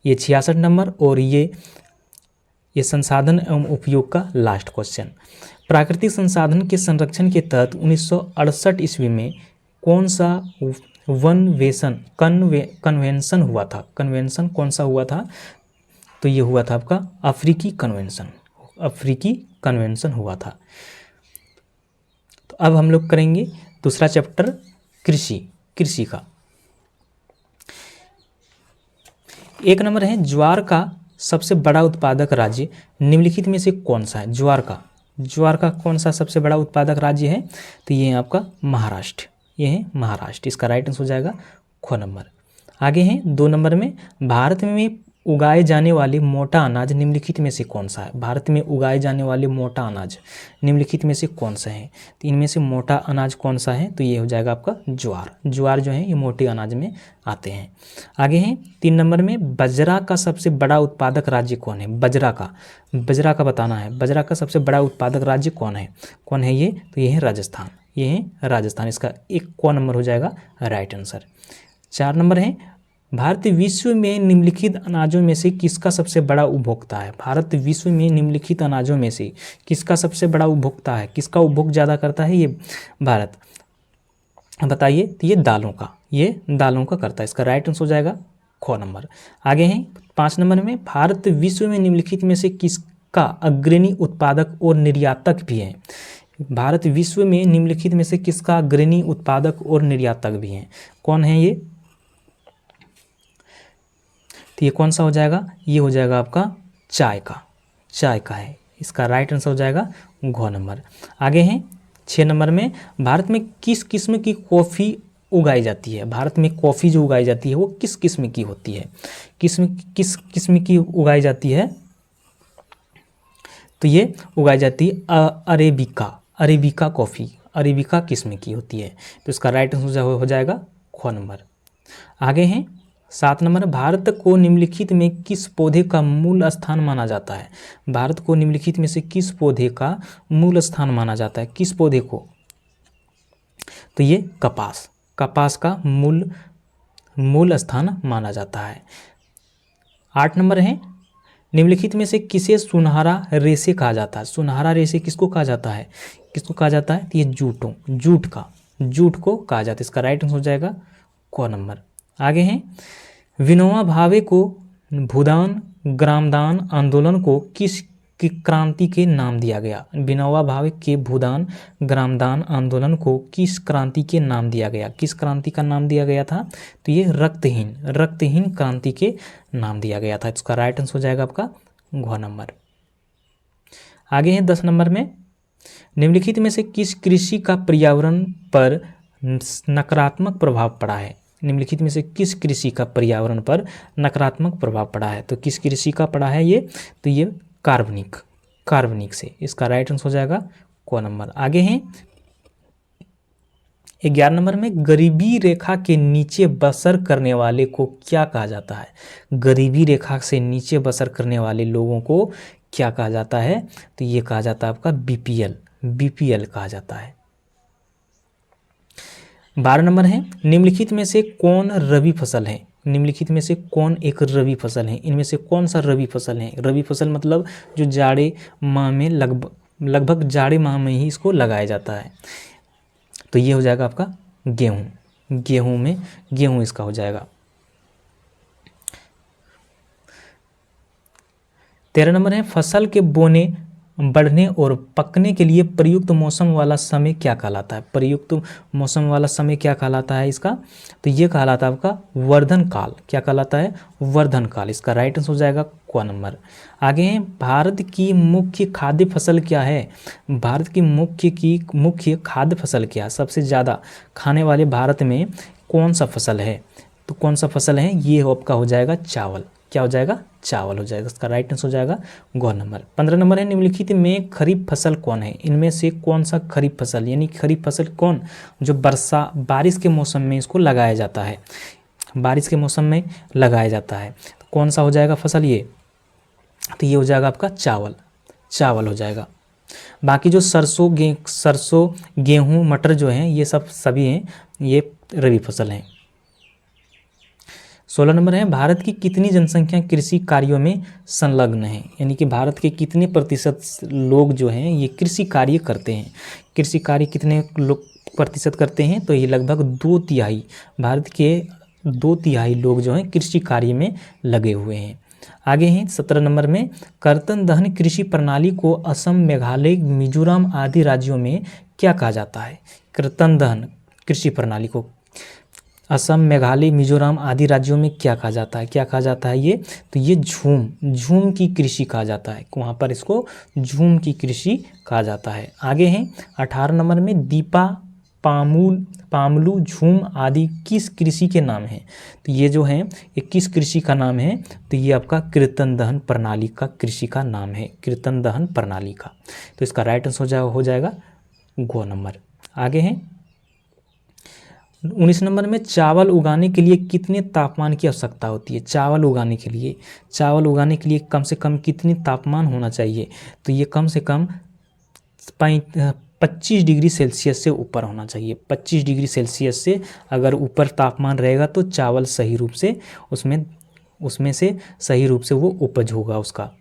A: ये 66 नंबर। और ये संसाधन एवं उपयोग का लास्ट क्वेश्चन। प्राकृतिक संसाधन के संरक्षण के तहत 1968 ईस्वी में कौन सा कन्वेंशन हुआ था? कन्वेंशन कौन सा हुआ था? तो ये हुआ था आपका अफ्रीकी कन्वेंशन। अफ्रीकी कन्वेंशन हुआ था। तो अब हम लोग करेंगे दूसरा चैप्टर कृषि का। 1 नंबर है ज्वार का सबसे बड़ा उत्पादक राज्य निम्नलिखित में से कौन सा है। ज्वार का कौन सा सबसे बड़ा उत्पादक राज्य है, तो ये है आपका महाराष्ट्र, ये है महाराष्ट्र। इसका राइट आंसर हो जाएगा ख नंबर। आगे हैं 2 नंबर में भारत में उगाए जाने वाले मोटा अनाज निम्नलिखित में से कौन सा है। भारत में उगाए जाने वाले मोटा अनाज निम्नलिखित में से कौन सा है, तो इनमें से मोटा अनाज कौन सा है, तो ये हो जाएगा आपका ज्वार जो है ये मोटे अनाज में आते हैं। आगे हैं 3 नंबर में बजरा का सबसे बड़ा उत्पादक राज्य कौन है। बजरा का बताना है, बजरा का सबसे बड़ा उत्पादक राज्य कौन है ये, तो ये है राजस्थान, ये है राजस्थान। इसका 1 क नंबर हो जाएगा राइट आंसर। 4 नंबर है भारत विश्व में निम्नलिखित अनाजों में से किसका सबसे बड़ा उपभोक्ता है। भारत विश्व में निम्नलिखित अनाजों में से किसका सबसे बड़ा उपभोक्ता है, किसका उपभोग ज़्यादा करता है ये भारत, बताइए। तो ये दालों का करता है। इसका राइट आंसर हो जाएगा ख नंबर। आगे हैं 5 नंबर में भारत विश्व में निम्नलिखित में से किसका अग्रणी उत्पादक और निर्यातक भी है। भारत विश्व में निम्नलिखित में से किसका अग्रणी उत्पादक और निर्यातक भी है, कौन है ये, तो ये कौन सा हो जाएगा, ये हो जाएगा आपका चाय का है। इसका राइट आंसर हो जाएगा घ नंबर। आगे हैं 6 नंबर में भारत में किस किस्म की कॉफ़ी उगाई जाती है। भारत में कॉफ़ी जो उगाई जाती है वो किस किस्म की होती है, किस किस्म की उगाई जाती है, तो ये उगाई जाती है अरेबिका कॉफ़ी, अरेबिका किस्म की होती है। तो इसका राइट आंसर हो जाएगा ख नंबर। आगे हैं 7 नंबर भारत को निम्नलिखित में किस पौधे का मूल स्थान माना जाता है। भारत को निम्नलिखित में से किस पौधे का मूल स्थान माना जाता है, किस पौधे को, तो ये कपास का मूल स्थान माना जाता है। 8 नंबर है निम्नलिखित में से किसे सुनहरा रेशे कहा जाता है। सुनहरा रेशे किसको कहा जाता है, तो ये जूट को कहा जाता है। इसका राइट आंसर हो जाएगा क नंबर। आगे हैं विनोबा भावे को भूदान ग्रामदान आंदोलन को किस क्रांति के नाम दिया गया। विनोबा भावे के भूदान ग्रामदान आंदोलन को किस क्रांति के नाम दिया गया, किस क्रांति का नाम दिया गया था, तो ये रक्तहीन क्रांति के नाम दिया गया था। इसका राइट आंसर हो जाएगा आपका घ नंबर। आगे हैं 10 नंबर में निम्नलिखित में से किस कृषि का पर्यावरण पर नकारात्मक प्रभाव पड़ा है। निम्नलिखित में से किस कृषि का पर्यावरण पर नकारात्मक प्रभाव पड़ा है, तो किस कृषि का पड़ा है ये, तो ये कार्बनिक से। इसका राइट आंसर हो जाएगा क नंबर। आगे हैं 11 नंबर में गरीबी रेखा के नीचे बसर करने वाले को क्या कहा जाता है। गरीबी रेखा से नीचे बसर करने वाले लोगों को क्या कहा जाता है, तो ये कहा जाता है आपका बीपीएल कहा जाता है। 12 नंबर है निम्नलिखित में से कौन रबी फसल है। निम्नलिखित में से कौन एक रबी फसल है, इनमें से कौन सा रबी फसल है। रबी फसल मतलब जो जाड़े माह में लगभग जाड़े माह में ही इसको लगाया जाता है, तो ये हो जाएगा आपका गेहूं इसका हो जाएगा। 13 नंबर है फसल के बोने बढ़ने और पकने के लिए प्रयुक्त मौसम वाला समय क्या कहलाता है। प्रयुक्त मौसम वाला समय क्या कहलाता है इसका, तो ये कहलाता है आपका वर्धन काल। क्या कहलाता है, वर्धन काल। इसका राइट आंसर हो जाएगा क नंबर। आगे हैं भारत की मुख्य खाद्य फसल क्या है। भारत की मुख्य खाद्य फसल क्या है, सबसे ज़्यादा खाने वाले भारत में कौन सा फसल है, तो कौन सा फसल है, ये आपका हो जाएगा चावल। क्या हो जाएगा, चावल हो जाएगा। इसका राइट आंसर हो जाएगा ग नंबर। 15 नंबर है निम्नलिखित में खरीफ फसल कौन है। इनमें से कौन सा खरीफ फसल, यानी खरीफ फसल कौन, जो बारिश के मौसम में इसको लगाया जाता है, बारिश के मौसम में लगाया जाता है, तो कौन सा हो जाएगा फसल ये, तो ये हो जाएगा आपका चावल हो जाएगा। बाकी जो सरसों गेहूँ मटर जो हैं ये सभी हैं, ये रबी फसल हैं। 16 नंबर है भारत की कितनी जनसंख्या कृषि कार्यों में संलग्न है। यानी कि भारत के कितने प्रतिशत लोग जो हैं ये कृषि कार्य करते हैं। कृषि कार्य कितने लोग प्रतिशत करते हैं, तो ये लगभग 2/3 भारत के 2/3 लोग जो हैं कृषि कार्य में लगे हुए हैं। आगे हैं 17 नंबर में कर्तन दहन कृषि प्रणाली को असम मेघालय मिजोरम आदि राज्यों में क्या कहा जाता है? कृतन दहन कृषि प्रणाली को असम, मेघालय, मिजोरम आदि राज्यों में क्या कहा जाता है? क्या कहा जाता है ये? तो ये झूम की कृषि कहा जाता है। वहाँ पर इसको झूम की कृषि कहा जाता है। आगे हैं 18 नंबर में दीपा, पामलू, झूम आदि किस कृषि के नाम हैं? तो ये जो है ये किस कृषि का नाम है? तो ये आपका कृतन दहन प्रणाली का कृषि का नाम है, कृतन दहन प्रणाली का। तो इसका राइट आंसर हो जाएगा गो नंबर। आगे हैं 19 नंबर में चावल उगाने के लिए कितने तापमान की आवश्यकता होती है? चावल उगाने के लिए कम से कम कितनी तापमान होना चाहिए? तो ये कम से कम 25 डिग्री सेल्सियस से ऊपर होना चाहिए। 25 डिग्री सेल्सियस से अगर ऊपर तापमान रहेगा तो चावल सही रूप से उसमें से सही रूप से वो उपज होगा उसका।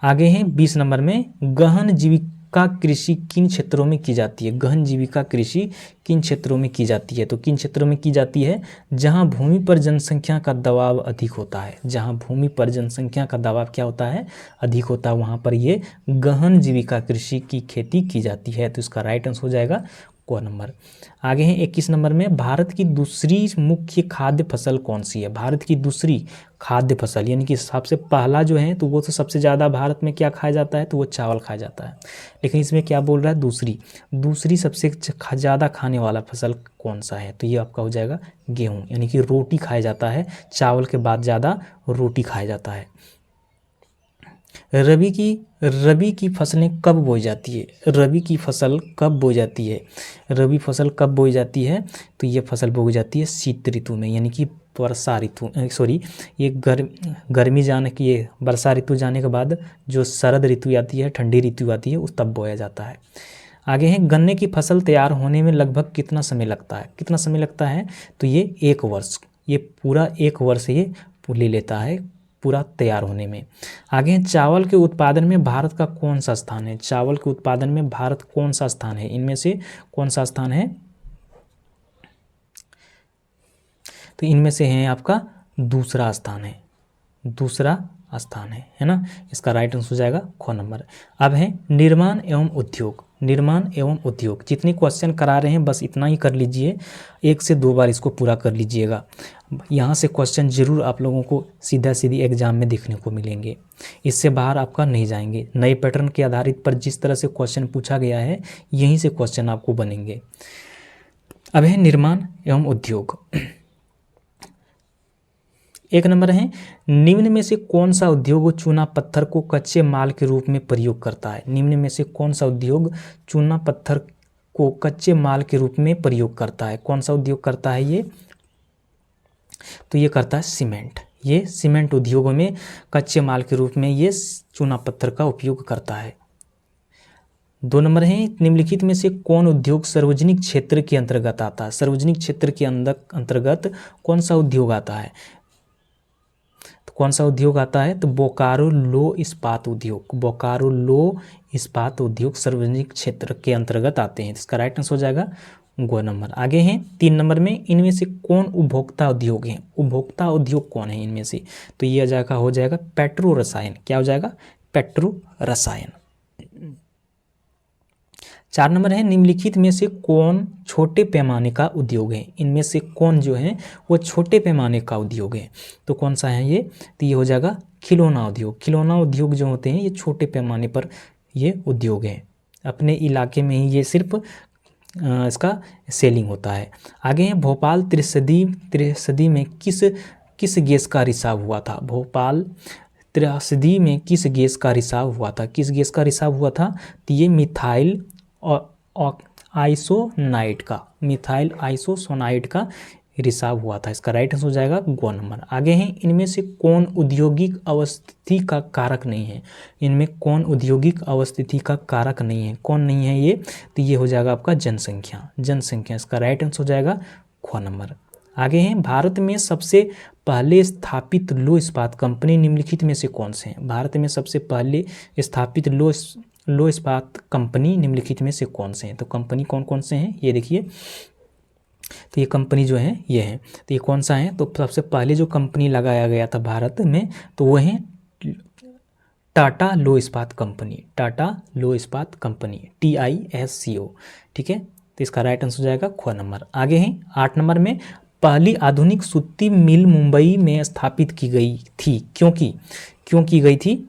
A: आगे हैं 20 नंबर में गहन जीविका कृषि किन क्षेत्रों में की जाती है? गहन जीविका कृषि किन क्षेत्रों में की जाती है? तो किन क्षेत्रों में की जाती है? जहां भूमि पर जनसंख्या का दबाव अधिक होता है। जहां भूमि पर जनसंख्या का दबाव क्या होता है? अधिक होता है, वहां पर ये गहन जीविका कृषि की खेती की जाती है। तो इसका राइट आंसर हो जाएगा क नंबर। आगे हैं 21 नंबर में भारत की दूसरी मुख्य खाद्य फसल कौन सी है? भारत की दूसरी खाद्य फसल यानी कि सबसे पहला जो है तो वो तो सबसे ज़्यादा भारत में क्या खाया जाता है? तो वो चावल खाया जाता है। लेकिन इसमें क्या बोल रहा है? दूसरी सबसे ज़्यादा खाने वाला फसल कौन सा है? तो ये आपका हो जाएगा गेहूँ, यानी कि रोटी खाया जाता है, चावल के बाद ज़्यादा रोटी खाया जाता है। रबी की फसलें कब बोई जाती है? रबी की फसल कब बोई जाती है? रबी फसल कब बोई जाती है? तो ये फसल बोई जाती है शीत ऋतु में, यानी कि वर्षा ऋतु, ये गर्मी जाने की, ये वर्षा ऋतु जाने के बाद जो शरद ऋतु आती है, ठंडी ऋतु आती है, उस तब बोया जाता है। आगे है गन्ने की फसल तैयार होने में लगभग कितना समय लगता है? कितना समय लगता है? तो ये 1 वर्ष, ये पूरा 1 वर्ष ये ले लेता है पूरा तैयार होने में। आगे चावल के उत्पादन में भारत का कौन सा स्थान है? चावल के उत्पादन में भारत कौन सा स्थान है? इनमें से कौन सा स्थान है? तो इनमें से है आपका दूसरा स्थान है ना। इसका राइट आंसर हो जाएगा ख नंबर। अब है निर्माण एवं उद्योग। जितने क्वेश्चन करा रहे हैं बस इतना ही कर लीजिए, 1 से 2 बार इसको पूरा कर लीजिएगा। यहाँ से क्वेश्चन जरूर आप लोगों को सीधी एग्जाम में देखने को मिलेंगे, इससे बाहर आपका नहीं जाएंगे। नए पैटर्न के आधारित पर जिस तरह से क्वेश्चन पूछा गया है यहीं से क्वेश्चन आपको बनेंगे। अब है निर्माण एवं उद्योग। 1 नंबर है निम्न में से कौन सा उद्योग चूना पत्थर को कच्चे माल के रूप में प्रयोग करता है? निम्न में से कौन सा उद्योग चूना पत्थर को कच्चे माल के रूप में प्रयोग करता है? कौन सा उद्योग करता है ये? तो ये करता है सीमेंट। ये सीमेंट उद्योगों में कच्चे माल के रूप में ये चूना पत्थर का उपयोग करता है। 2 नंबर है निम्नलिखित में से कौन उद्योग सार्वजनिक क्षेत्र के अंतर्गत आता है? सार्वजनिक क्षेत्र के अंतर्गत कौन सा उद्योग आता है? तो कौन सा उद्योग आता है? तो बोकारो लो इस्पात उद्योग सार्वजनिक क्षेत्र के अंतर्गत आते हैं। इसका राइट आंसर हो जाएगा गो नंबर। आगे हैं 3 नंबर में इनमें से कौन उपभोक्ता उद्योग है? उपभोक्ता उद्योग कौन है इनमें से? तो ये हो जाएगा पेट्रो रसायन। क्या हो जाएगा? पेट्रो रसायन। 4 नंबर है निम्नलिखित में से कौन छोटे पैमाने का उद्योग है? इनमें से कौन जो है वो छोटे पैमाने का उद्योग है? तो कौन सा है ये? तो ये हो जाएगा खिलौना उद्योग। खिलौना उद्योग जो होते हैं ये छोटे पैमाने पर ये उद्योग है, अपने इलाके में ही ये सिर्फ इसका सेलिंग होता है। आगे है भोपाल त्रिसदी में किस गैस का रिसाव हुआ था? भोपाल त्रिसदी में किस गैस का रिसाव हुआ था? किस गैस का रिसाव हुआ था? तो ये मिथाइल आइसोसोनाइट का रिसाव हुआ था। इसका राइट आंसर हो जाएगा गो नंबर। आगे हैं इनमें से कौन औद्योगिक अवस्थिति का कारक नहीं है? इनमें कौन औद्योगिक अवस्थिति का कारक नहीं है? कौन नहीं है ये? तो ये हो जाएगा आपका जनसंख्या। इसका राइट आंसर हो जाएगा ख नंबर। आगे हैं भारत में सबसे पहले स्थापित लो इस्पात कंपनी निम्नलिखित में से कौन से हैं? भारत में सबसे पहले स्थापित लो इस्पात कंपनी निम्नलिखित में से कौन से हैं? तो कंपनी कौन कौन से हैं ये देखिए। तो ये कंपनी जो है ये है, तो ये कौन सा है? तो सबसे पहले जो कंपनी लगाया गया था भारत में तो वो है टाटा लो इस्पात कंपनी, टाटा लो इस्पात कंपनी, TISCO। ठीक है, तो इसका राइट आंसर हो जाएगा ख नंबर। आगे हैं 8 नंबर में, पहली आधुनिक सूती मिल मुंबई में स्थापित की गई थी। क्यों की गई थी?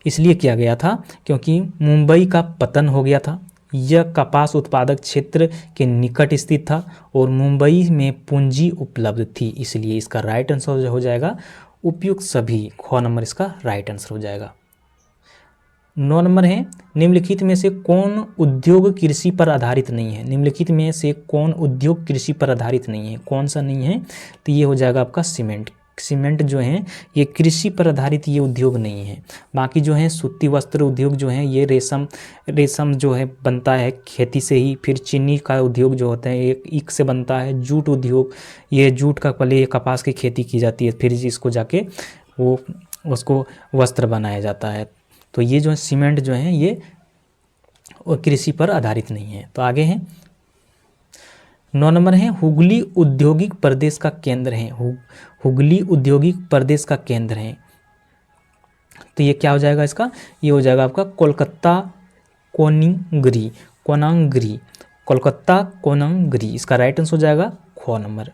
A: इसलिए किया गया था क्योंकि मुंबई का पतन हो गया था, यह कपास उत्पादक क्षेत्र के निकट स्थित था और मुंबई में पूंजी उपलब्ध थी, इसलिए इसका राइट आंसर हो जाएगा उपयुक्त सभी। ख नंबर इसका राइट आंसर हो जाएगा। 9 नंबर है, निम्नलिखित में से कौन उद्योग कृषि पर आधारित नहीं है? निम्नलिखित में से कौन उद्योग कृषि पर आधारित नहीं है? कौन सा नहीं है? तो ये हो जाएगा आपका सीमेंट। सीमेंट जो है ये कृषि पर आधारित ये उद्योग नहीं है। बाकी जो है सूती वस्त्र उद्योग जो है ये रेशम जो है बनता है खेती से ही। फिर चीनी का उद्योग जो होता है एक ईख से बनता है। जूट उद्योग, ये जूट का पहले ये कपास की खेती की जाती है, फिर इसको जाके वो उसको वस्त्र बनाया जाता है। तो ये जो है सीमेंट जो है ये कृषि पर आधारित नहीं है। तो आगे हैं 9 नंबर है, हुगली औद्योगिक प्रदेश का केंद्र है। हुगली औद्योगिक प्रदेश का केंद्र है, तो ये क्या हो जाएगा इसका? ये हो जाएगा आपका कोलकाता कोनिंगरी, कोलकाता कोनांगरी। इसका राइट आंसर हो जाएगा ख नंबर।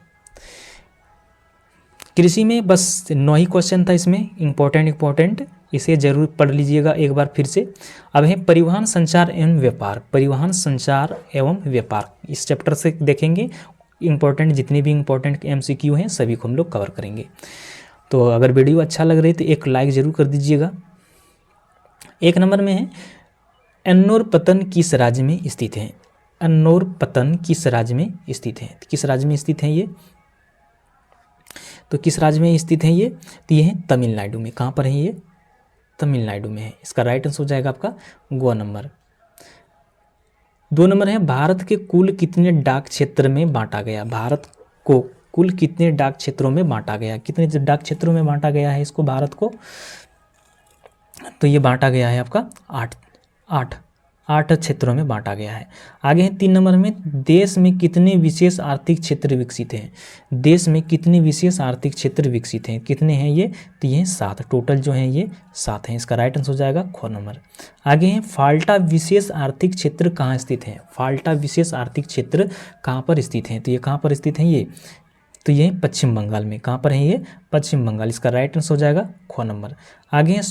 A: कृषि में बस 9 ही क्वेश्चन था इसमें, इंपॉर्टेंट, इसे जरूर पढ़ लीजिएगा एक बार फिर से। अब है परिवहन संचार एवं व्यापार, परिवहन संचार एवं व्यापार। इस चैप्टर से देखेंगे इंपॉर्टेंट, जितने भी इंपॉर्टेंट MCQ हैं सभी को हम लोग कवर करेंगे। तो अगर वीडियो अच्छा लग रही तो एक लाइक जरूर कर दीजिएगा। 1 नंबर में है, एन्नोर पतन किस राज्य में स्थित है? एन्नोर पतन किस राज्य में स्थित है? किस राज्य में स्थित है ये? तो किस राज्य में स्थित है ये? तो ये है तमिलनाडु में। कहाँ पर है ये? तमिलनाडु में है। इसका राइट आंसर हो जाएगा आपका ग नंबर। 2 नंबर है, भारत के कुल कितने डाक क्षेत्र में बांटा गया? भारत को कुल कितने डाक क्षेत्रों में बांटा गया? कितने डाक क्षेत्रों में बांटा गया है इसको भारत को? तो ये बांटा गया है आपका 8 क्षेत्रों में बांटा गया है। आगे है 3 नंबर में, देश में कितने विशेष आर्थिक क्षेत्र विकसित हैं? देश में कितने विशेष आर्थिक क्षेत्र विकसित हैं? कितने हैं ये? तो ये 7, टोटल जो है ये 7 हैं। इसका राइट आंसर हो जाएगा ख नंबर। आगे है, फाल्टा विशेष आर्थिक क्षेत्र कहाँ स्थित है? फाल्टा विशेष आर्थिक क्षेत्र कहाँ पर स्थित है? तो ये कहाँ पर स्थित है ये? तो ये पश्चिम बंगाल में। कहाँ पर है ये? पश्चिम बंगाल। इसका राइट आंसर हो जाएगा ख नंबर। आगे है,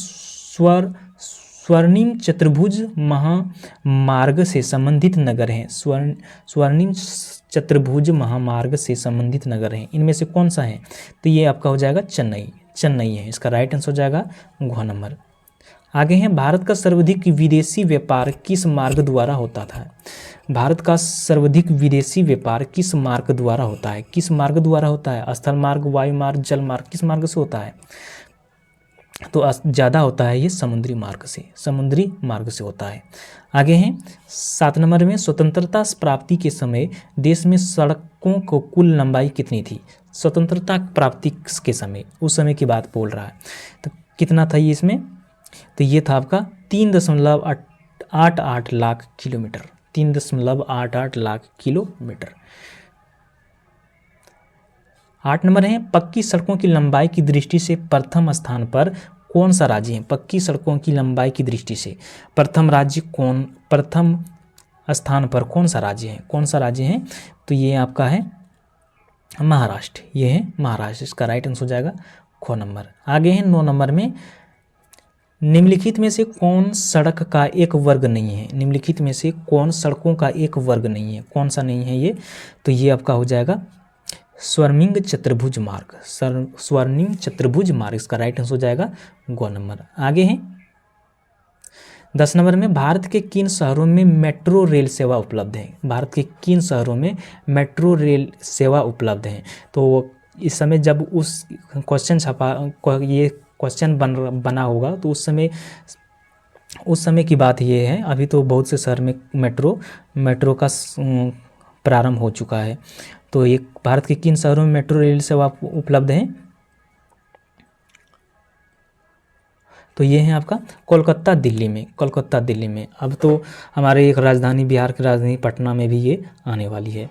A: स्वर्णिम चतुर्भुज महामार्ग से संबंधित नगर हैं। स्वर्णिम चतुर्भुज महामार्ग से संबंधित नगर हैं, इनमें से कौन सा है? तो ये आपका हो जाएगा चेन्नई है। इसका राइट आंसर हो जाएगा घ नंबर। आगे है, भारत का सर्वाधिक विदेशी व्यापार किस मार्ग द्वारा होता था? भारत का सर्वाधिक विदेशी व्यापार किस मार्ग द्वारा होता है? किस मार्ग द्वारा होता है? स्थल मार्ग, वायु मार्ग, जल मार्ग, किस मार्ग से होता है? तो ज़्यादा होता है ये समुद्री मार्ग से होता है। आगे हैं 7 नंबर में, स्वतंत्रता प्राप्ति के समय देश में सड़कों को कुल लंबाई कितनी थी? स्वतंत्रता प्राप्ति के समय, उस समय की बात बोल रहा है। तो कितना था ये इसमें? तो ये था आपका 3.88 lakh kilometre. 3.88 lakh kilometre. 8 number है, पक्की सड़कों की लंबाई की दृष्टि से प्रथम स्थान पर कौन सा राज्य है? पक्की सड़कों की लंबाई की दृष्टि से प्रथम स्थान पर कौन सा राज्य है? कौन सा राज्य है? तो ये आपका है महाराष्ट्र। ये है महाराष्ट्र। इसका राइट आंसर हो जाएगा ख नंबर। आगे है 9 नंबर में, निम्नलिखित में से कौन सड़क का एक वर्ग नहीं है? निम्नलिखित में से कौन सड़कों का एक वर्ग नहीं है? कौन सा नहीं है ये? तो ये आपका हो जाएगा स्वर्णिम चतुर्भुज मार्ग। स्वर्णिम चतुर्भुज मार्ग। इसका राइट आंसर हो जाएगा ग नंबर। आगे है 10 नंबर में, भारत के किन शहरों में मेट्रो रेल सेवा उपलब्ध है? भारत के किन शहरों में मेट्रो रेल सेवा उपलब्ध है? तो इस समय जब उस ये क्वेश्चन बना होगा तो उस समय की बात ये है। अभी तो बहुत से शहर में मेट्रो का प्रारंभ हो चुका है। तो ये भारत के किन शहरों में मेट्रो रेल सेवा उपलब्ध है? तो ये है आपका कोलकाता दिल्ली में। अब तो हमारे एक राजधानी, बिहार की राजधानी पटना में भी ये आने वाली है।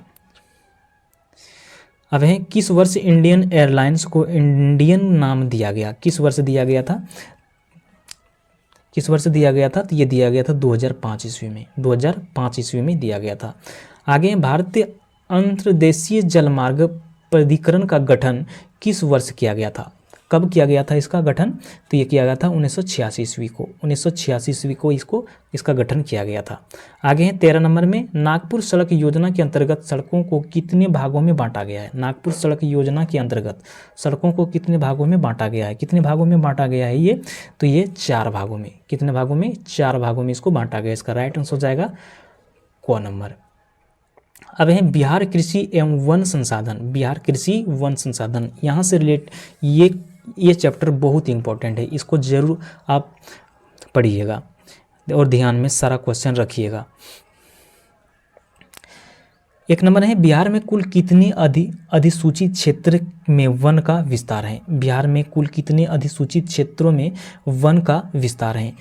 A: अब है, किस वर्ष इंडियन एयरलाइंस को इंडियन नाम दिया गया? किस वर्ष दिया गया था? किस वर्ष दिया गया था? तो ये दिया गया था 2005 ईस्वी में, 2005 ईस्वी में दिया गया था। आगे भारतीय अंतर्देशीय जलमार्ग प्राधिकरण का गठन किस वर्ष किया गया था? कब किया गया था इसका गठन? तो ये किया गया था 1986 ईस्वी को, 1986 ईस्वी को इसका गठन किया गया था। आगे है 13 नंबर में, नागपुर सड़क योजना के अंतर्गत सड़कों को कितने भागों में बांटा गया है? नागपुर सड़क योजना के अंतर्गत सड़कों को कितने भागों में बांटा गया है? कितने भागों में बांटा गया है ये? तो ये 4 भागों में। कितने भागों में? 4 भागों में इसको बांटा गया। इसका राइट आंसर हो जाएगा क नंबर। अब है बिहार कृषि एवं वन संसाधन, बिहार कृषि वन संसाधन, यहाँ से रिलेट ये चैप्टर बहुत इंपॉर्टेंट है, इसको जरूर आप पढ़िएगा और ध्यान में सारा क्वेश्चन रखिएगा। 1 नंबर है, बिहार में कुल कितने अधिसूचित क्षेत्र में वन का विस्तार है? बिहार में कुल कितने अधिसूचित क्षेत्रों में वन का विस्तार है?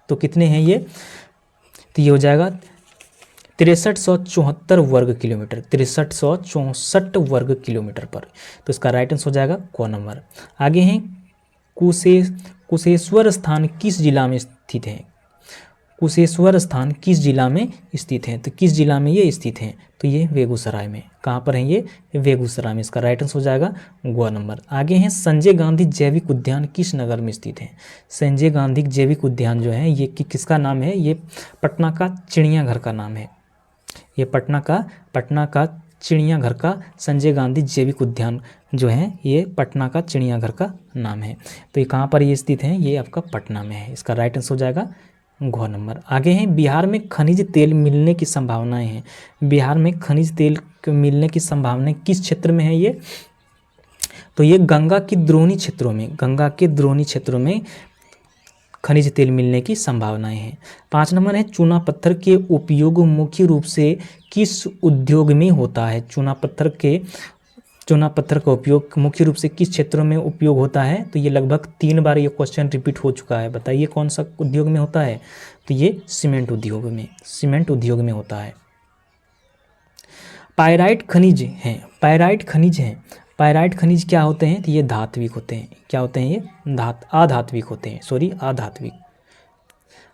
A: तो कितने हैं ये? तो ये हो जाएगा 6374 वर्ग किलोमीटर, 6364 वर्ग किलोमीटर पर। तो इसका राइट आंसर हो जाएगा क नंबर। आगे हैं कुशेश्वर स्थान किस जिला में स्थित है? कुशेश्वर स्थान किस जिला में स्थित है? तो किस जिला में ये स्थित है? तो ये बेगूसराय में। कहाँ पर है ये? बेगूसराय में। इसका राइट आंसर हो जाएगा ग नंबर। आगे हैं संजय गांधी जैविक उद्यान किस नगर में स्थित है? संजय गांधी जैविक उद्यान जो है ये किसका नाम है? ये पटना का चिड़ियाघर का नाम है। ये पटना का चिड़ियाघर का संजय गांधी जैविक उद्यान जो है ये पटना का चिड़ियाघर का नाम है। तो ये कहाँ पर ये स्थित है? ये आपका पटना में है। इसका राइट आंसर हो जाएगा घ नंबर। आगे हैं बिहार में खनिज तेल मिलने की संभावनाएं हैं। बिहार में खनिज तेल मिलने की संभावनाएं किस क्षेत्र में है ये? तो ये गंगा के द्रोणी क्षेत्रों में खनिज तेल मिलने की संभावनाएं हैं। 5 नंबर है, चूना पत्थर के उपयोग मुख्य रूप से किस उद्योग में होता है? चूना पत्थर का उपयोग मुख्य रूप से किस क्षेत्रों में उपयोग होता है? तो ये लगभग 3 बार ये क्वेश्चन रिपीट हो चुका है। बताइए कौन सा उद्योग में होता है? तो ये सीमेंट उद्योग में होता है। पायराइट खनिज हैं। पायराइट खनिज क्या होते हैं? तो ये धात्विक होते हैं। क्या होते हैं ये? अधात्विक होते हैं, अधात्विक।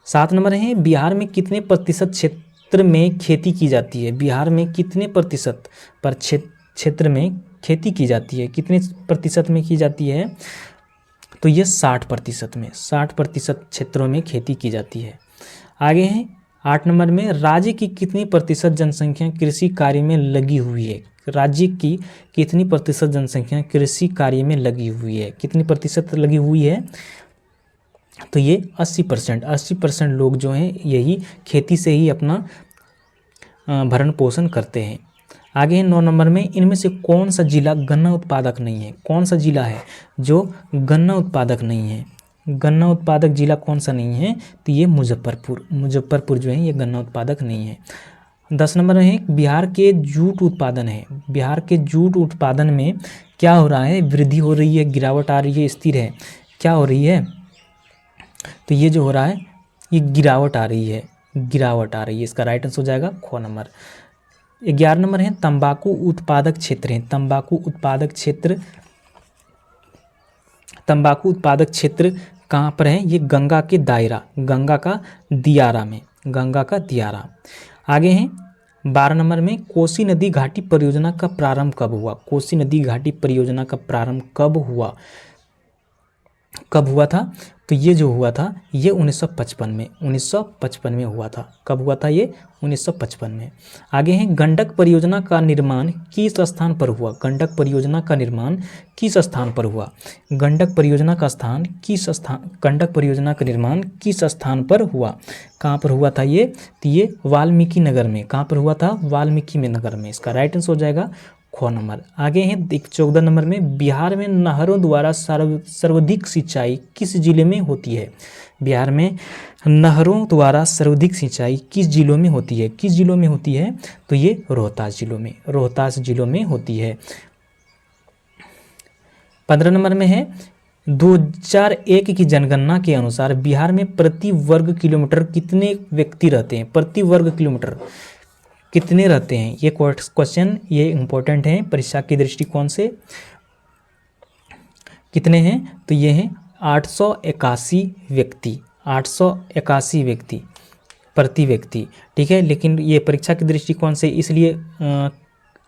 A: 7 नंबर है, बिहार में कितने प्रतिशत क्षेत्र में खेती की जाती है? बिहार में कितने प्रतिशत पर क्षेत्र में खेती की जाती है? कितने प्रतिशत में की जाती है? तो ये 60% में, 60% क्षेत्रों में खेती की जाती है। आगे है 8 नंबर में, राज्य की कितनी प्रतिशत जनसंख्या कृषि कार्य में लगी हुई है? राज्य की कितनी प्रतिशत जनसंख्या कृषि कार्य में लगी हुई है? कितनी प्रतिशत लगी हुई है? तो ये 80% लोग जो हैं यही खेती से ही अपना भरण पोषण करते हैं। आगे 9 नंबर में, इनमें से कौन सा जिला गन्ना उत्पादक नहीं है? कौन सा जिला है जो गन्ना उत्पादक नहीं है? गन्ना उत्पादक जिला कौन सा नहीं है? तो ये मुजफ्फरपुर जो है ये गन्ना उत्पादक नहीं है। 10 नंबर है, बिहार के जूट उत्पादन है। बिहार के जूट उत्पादन में क्या हो रहा है? वृद्धि हो रही है, गिरावट आ रही है, स्थिर है? क्या हो रही है? तो ये जो हो रहा है ये गिरावट आ रही है। इसका राइट आंसर हो जाएगा ख नंबर। 11 नंबर है, तंबाकू उत्पादक क्षेत्र है। तंबाकू उत्पादक क्षेत्र कहाँ पर है? ये गंगा का दियारा। आगे हैं 12 नंबर में, कोसी नदी घाटी परियोजना का प्रारंभ कब हुआ? कोसी नदी घाटी परियोजना का प्रारंभ कब हुआ था? तो ये जो हुआ था ये 1955 में हुआ था। कब हुआ था ये? 1955 में। आगे हैं, गंडक परियोजना का निर्माण किस स्थान पर हुआ? गंडक परियोजना का निर्माण किस स्थान पर हुआ? गंडक परियोजना का निर्माण किस स्थान पर हुआ? कहाँ पर हुआ था ये? तो ये वाल्मीकि नगर में। कहाँ पर हुआ था? वाल्मीकि नगर में। इसका राइट आंसर हो जाएगा ख नंबर। आगे हैं 14 नंबर में, बिहार में नहरों द्वारा सर्वाधिक सिंचाई किस जिले में होती है? बिहार में नहरों द्वारा सर्वाधिक सिंचाई किस जिलों में होती है? तो ये रोहतास जिलों में होती है। 15 नंबर में है, 2001 की जनगणना के अनुसार बिहार में प्रति वर्ग किलोमीटर कितने व्यक्ति रहते हैं? प्रति वर्ग किलोमीटर कितने रहते हैं? ये क्वेश्चन ये इम्पोर्टेंट है परीक्षा के दृष्टिकोण से। कितने हैं? तो ये हैं 881 व्यक्ति, 881 व्यक्ति प्रति व्यक्ति, ठीक है। लेकिन ये परीक्षा के दृष्टिकोण से इसलिए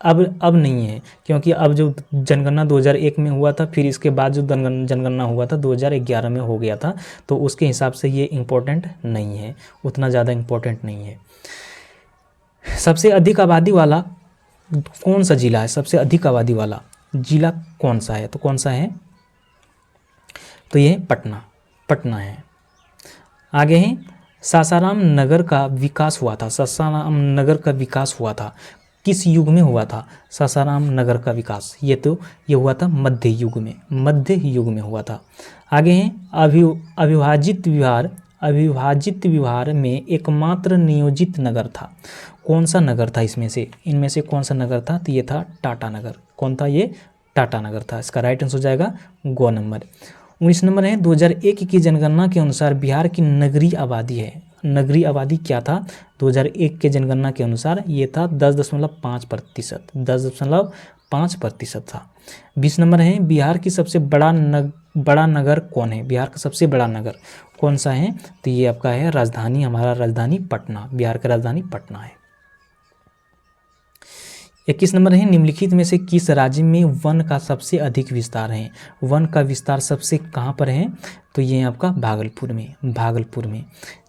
A: अब नहीं है, क्योंकि अब जो जनगणना 2001 में हुआ था, फिर इसके बाद जो जनगणना हुआ था 2011 में हो गया था, तो उसके हिसाब से ये इम्पोर्टेंट नहीं है, उतना ज़्यादा इम्पोर्टेंट नहीं है। सबसे अधिक आबादी वाला कौन सा जिला है? सबसे अधिक आबादी वाला जिला कौन सा है? तो कौन सा है? तो ये पटना है। आगे है सासाराम नगर का विकास हुआ था। सासाराम नगर का विकास हुआ था किस युग में हुआ था? सासाराम नगर का विकास ये हुआ था मध्य युग में हुआ था। आगे है अविभाजित विहार में एकमात्र नियोजित नगर था। कौन सा नगर था इनमें से कौन सा नगर था? तो ये था टाटा नगर। कौन था ये? टाटा नगर था। इसका राइट आंसर हो जाएगा ग नंबर। 19 नंबर है 2001 की जनगणना के अनुसार बिहार की नगरीय आबादी है। नगरीय आबादी क्या था? 2001 के जनगणना के अनुसार ये था 10.5%, 10.5% था। 20 नंबर है बिहार की सबसे बड़ा नगर कौन है? बिहार का सबसे बड़ा नगर कौन सा है? तो ये आपका है राजधानी, हमारा राजधानी पटना, बिहार का राजधानी पटना है। 21 नंबर है निम्नलिखित में से किस राज्य में वन का सबसे अधिक विस्तार है? वन का विस्तार सबसे कहाँ पर है? तो ये आपका भागलपुर में।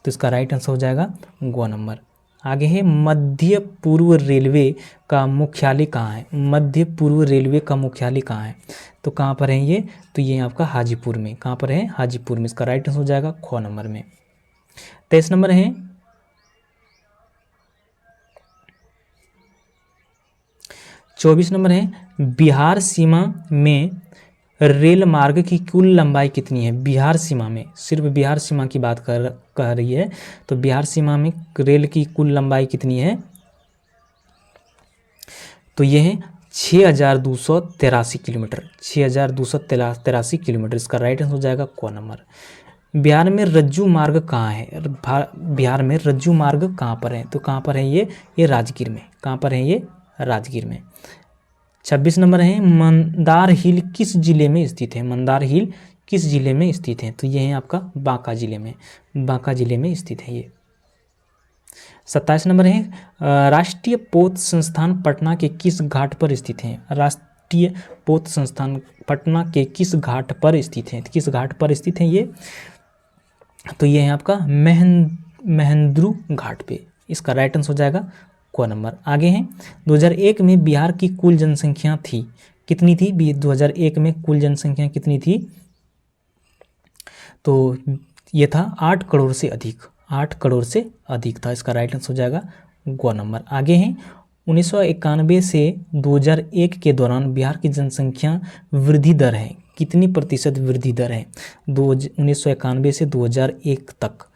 A: तो इसका राइट आंसर हो जाएगा ग नंबर। आगे है मध्य पूर्व रेलवे का मुख्यालय कहाँ है? मध्य पूर्व रेलवे का मुख्यालय कहाँ है? तो कहाँ पर है ये? तो ये आपका हाजीपुर में। कहाँ पर है? हाजीपुर में। इसका राइट आंसर हो जाएगा ख नंबर में। 23 नंबर है 24 नंबर है बिहार सीमा में रेल मार्ग की कुल लंबाई कितनी है? बिहार सीमा में, सिर्फ बिहार सीमा की बात कह रही है, तो बिहार सीमा में रेल की कुल लंबाई कितनी है? तो ये है 6283 किलोमीटर, 6283 किलोमीटर। इसका राइट आंसर हो जाएगा क नंबर। बिहार में रज्जू मार्ग कहाँ है? बिहार में रज्जू मार्ग कहाँ पर है? तो कहाँ पर है ये राजगीर में। कहाँ पर है ये? राजगीर में। 26 नंबर है मंदार हिल किस जिले में स्थित है? मंदार हिल किस जिले में स्थित है? तो ये है आपका बांका जिले में स्थित है ये। 27 नंबर है राष्ट्रीय पोत संस्थान पटना के किस घाट पर स्थित है? राष्ट्रीय पोत संस्थान पटना के किस घाट पर स्थित है? किस घाट पर स्थित है ये? तो ये है आपका महेंद्रू घाट पे। इसका राइट आंसर हो जाएगा क नंबर। आगे है 2001 में बिहार की कुल जनसंख्या थी कितनी थी? 2001 में कुल जनसंख्या कितनी थी? तो ये था 8 करोड़ से अधिक, 8 करोड़ से अधिक था। इसका राइट आंसर हो जाएगा ग नंबर। आगे है 1991 से 2001 के दौरान बिहार की जनसंख्या वृद्धि दर है कितनी प्रतिशत वृद्धि दर है? 1991 से 2001 तक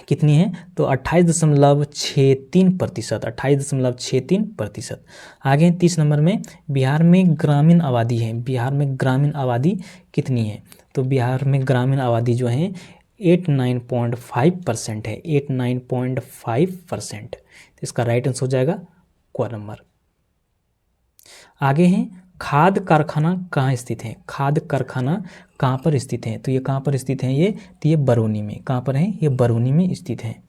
A: कितनी है? तो 28.63%, 28.63%। आगे 30 नंबर में बिहार में ग्रामीण आबादी है। बिहार में ग्रामीण आबादी कितनी है? तो बिहार में ग्रामीण आबादी जो है 89.5% है, 89.5%। इसका राइट आंसर हो जाएगा क नंबर। आगे है खाद कारखाना कहाँ स्थित है? खाद कारखाना कहाँ पर स्थित है? तो ये कहाँ पर स्थित है ये? तो ये बरौनी में। कहाँ पर है? ये बरौनी में स्थित है।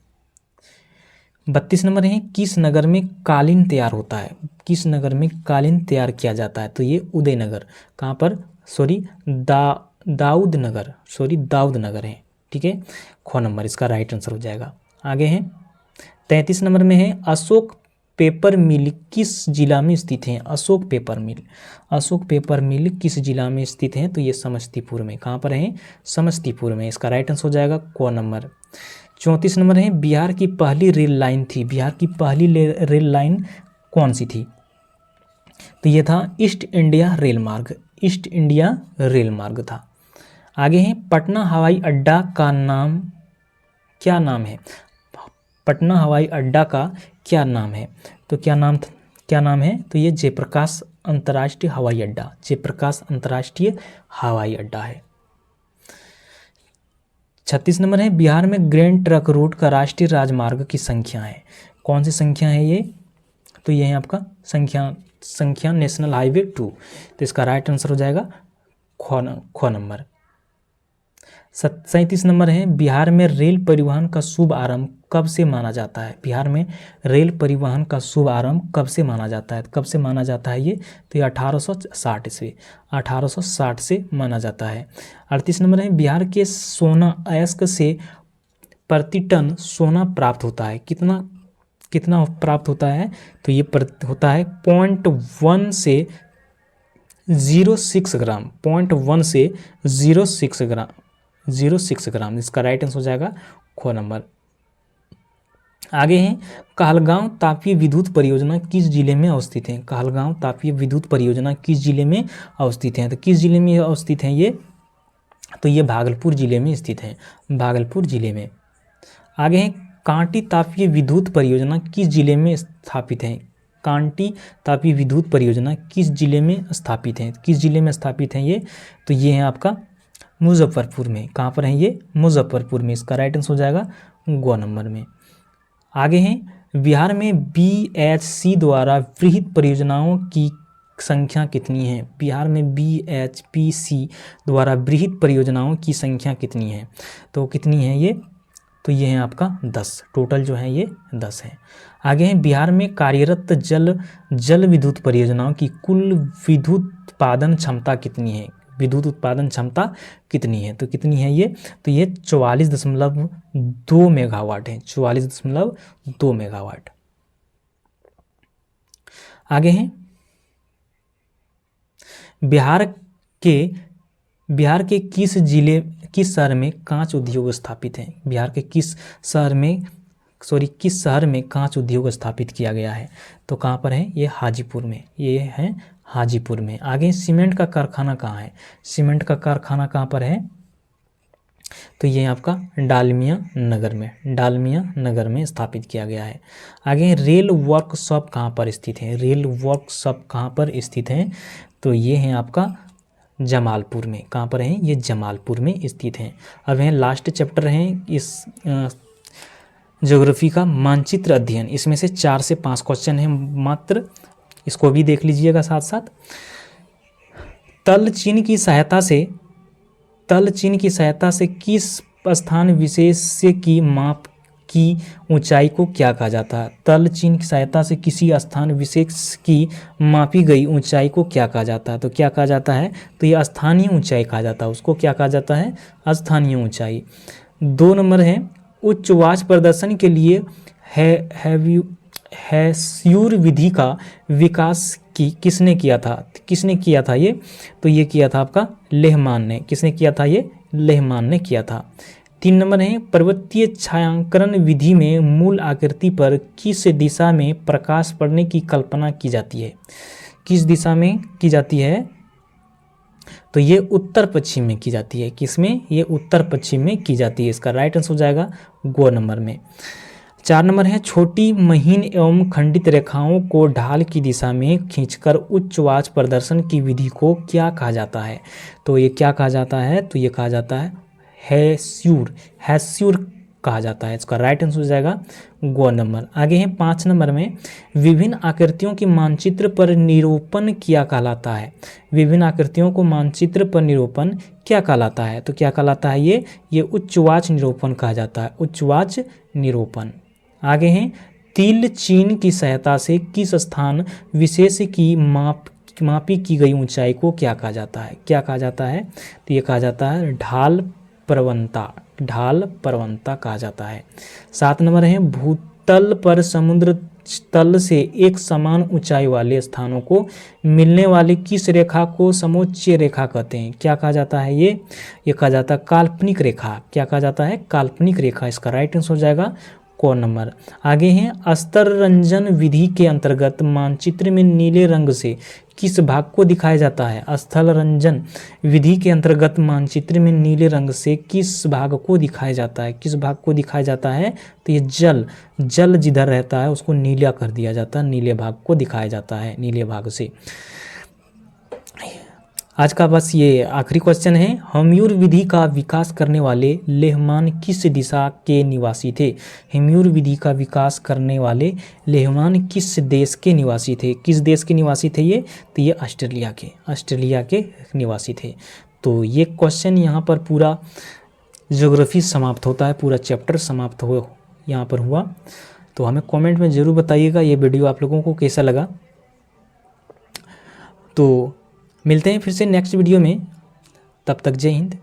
A: 32 नंबर है किस नगर में कालीन तैयार होता है? किस नगर में कालीन तैयार किया जाता है? तो ये उदयनगर। कहाँ पर? दाऊद नगर है, ठीक है। ख नंबर। इसका राइट आंसर हो जाएगा। आगे है 33 नंबर में है अशोक पेपर मिल किस जिला में स्थित है? अशोक पेपर मिल किस जिला में स्थित है? तो ये समस्तीपुर में। कहाँ पर है? समस्तीपुर में। इसका राइट आंसर हो जाएगा क नंबर। 34 नंबर है बिहार की पहली रेल लाइन थी। बिहार की पहली रेल लाइन कौन सी थी? तो ये था ईस्ट इंडिया रेल मार्ग था। आगे है पटना हवाई अड्डा का नाम क्या नाम है? पटना हवाई अड्डा का क्या नाम है? तो क्या नाम है? तो ये जयप्रकाश अंतर्राष्ट्रीय हवाई अड्डा है। 36 नंबर है बिहार में ग्रैंड ट्रक रोड का राष्ट्रीय राजमार्ग की संख्या है। कौन सी संख्या है ये? तो ये है आपका संख्या नेशनल हाईवे 2। तो इसका राइट आंसर हो जाएगा ख नंबर। 37 नंबर है, बिहार में रेल परिवहन का शुभ आरंभ कब से माना जाता है? बिहार में रेल परिवहन का शुभ आरंभ कब से माना जाता है? कब से माना जाता है ये? तो ये 1860 से 1860 से माना जाता है। 38 नंबर है, बिहार के सोना अयस्क से प्रति टन सोना प्राप्त होता है। कितना कितना प्राप्त होता है? तो ये होता है 0.1 से 0.6 ग्राम, 0.1 से 0.6 ग्राम। इसका राइट आंसर हो जाएगा ख नंबर। आगे हैं, कहलगांव तापीय विद्युत परियोजना किस जिले में अवस्थित है? कहलगांव तापीय विद्युत परियोजना किस जिले में अवस्थित है? तो किस जिले में अवस्थित है ये? तो ये भागलपुर जिले में स्थित है, भागलपुर जिले में। आगे हैं, कांटी तापीय विद्युत परियोजना किस जिले में स्थापित है? कांटी तापीय विद्युत परियोजना किस जिले में स्थापित है? किस जिले में स्थापित है ये? तो ये है आपका मुजफ्फरपुर में। कहाँ पर है ये? मुजफ्फरपुर में। इसका राइट आंसर हो जाएगा ग नंबर में। आगे हैं, बिहार में BHC द्वारा विहित परियोजनाओं की संख्या कितनी है? बिहार में BHPC द्वारा विहित परियोजनाओं की संख्या कितनी है? तो कितनी है ये? तो ये है आपका 10, टोटल जो है ये 10 है। आगे हैं, बिहार में कार्यरत जल विद्युत परियोजनाओं की कुल विद्युत उत्पादन क्षमता कितनी है? विद्युत उत्पादन क्षमता कितनी है? तो कितनी है ये? तो ये 44.2 मेगावाट है, 44.2 मेगावाट। आगे हैं, बिहार के किस शहर में कांच उद्योग स्थापित है? बिहार के किस शहर में कांच उद्योग स्थापित किया गया है? तो कहाँ पर है? ये हाजीपुर में, ये है हाजीपुर में। आगे सीमेंट का कारखाना कहाँ है? सीमेंट का कारखाना कहाँ पर है? तो ये आपका डालमिया नगर में स्थापित किया गया है। आगे रेल वर्कशॉप कहाँ पर स्थित है? रेल वर्कशॉप कहाँ पर स्थित है? तो ये है आपका जमालपुर में। कहाँ पर है? ये जमालपुर में स्थित है। अब है लास्ट चैप्टर है इस ज्योग्राफी का, मानचित्र अध्ययन। इसमें से 4 से 5 क्वेश्चन है मात्र, इसको भी देख लीजिएगा साथ साथ। तल चिन्ह की सहायता से किस स्थान विशेष की माप की ऊंचाई को क्या कहा जाता है? तल चिन्ह की सहायता से किसी स्थान विशेष की मापी गई ऊंचाई को क्या कहा जाता है? तो क्या कहा जाता है? तो ये स्थानीय ऊंचाई कहा जाता है, उसको क्या कहा जाता है? स्थानीय ऊंचाई। 2 नंबर है, उच्च वाच प्रदर्शन के लिए हैस्यूर विधि का विकास किसने किया था? किसने किया था ये? तो ये किया था आपका लेहमान ने। किसने किया था ये? लेहमान ने किया था। 3 नंबर है, पर्वतीय छायांकन विधि में मूल आकृति पर किस दिशा में प्रकाश पड़ने की कल्पना की जाती है? किस दिशा में की जाती है? तो ये उत्तर पश्चिम में की जाती है। किसमें? ये उत्तर पश्चिम में की जाती है। इसका राइट आंसर हो जाएगा ग नंबर में। 4 नंबर है, छोटी महीन एवं खंडित रेखाओं को ढाल की दिशा में खींचकर उच्च वाच प्रदर्शन की विधि को क्या कहा जाता है? तो ये क्या कहा जाता है? तो ये कहा जाता है हैस्यूर कहा जाता है। इसका राइट आंसर हो जाएगा ग नंबर। आगे है 5 नंबर में, विभिन्न आकृतियों की मानचित्र पर निरूपण क्या कहलाता है? विभिन्न आकृतियों को मानचित्र पर निरूपण क्या कहलाता है? तो क्या कहलाता है ये उच्चवाच निरूपण कहा जाता है, उच्चवाच निरूपण। आगे हैं, तिल चिन्ह की सहायता से किस स्थान विशेष की मापी की गई ऊंचाई को क्या कहा जाता है? क्या कहा जाता है? तो ये कहा जाता है ढाल प्रवणता कहा जाता है। 7 नंबर है, भूतल पर समुद्र तल से एक समान ऊंचाई वाले स्थानों को मिलने वाली किस रेखा को समोच्च रेखा कहते हैं? क्या कहा जाता है ये कहा जाता है काल्पनिक रेखा। क्या कहा जाता है? काल्पनिक रेखा। इसका राइट आंसर हो जाएगा क नंबर। आगे हैं, स्तर रंजन विधि के अंतर्गत मानचित्र में नीले रंग से किस भाग को दिखाया जाता है? स्थल रंजन विधि के अंतर्गत मानचित्र में नीले रंग से किस भाग को दिखाया जाता है? किस भाग को दिखाया जाता है? तो ये जल जिधर रहता है उसको नीला कर दिया जाता है, नीले भाग को दिखाया जाता है, नीले भाग से। आज का बस ये आखिरी क्वेश्चन है, हम्यूर विधि का विकास करने वाले लेहमान किस दिशा के निवासी थे? हम्यूर विधि का विकास करने वाले लेहमान किस देश के निवासी थे? किस देश के निवासी थे ये? तो ये ऑस्ट्रेलिया के निवासी थे। तो ये क्वेश्चन यहाँ पर पूरा ज्योग्राफी समाप्त होता है, पूरा चैप्टर समाप्त हो यहाँ पर हुआ। तो हमें कमेंट में ज़रूर बताइएगा ये वीडियो आप लोगों को कैसा लगा। तो मिलते हैं फिर से नेक्स्ट वीडियो में, तब तक जय हिंद।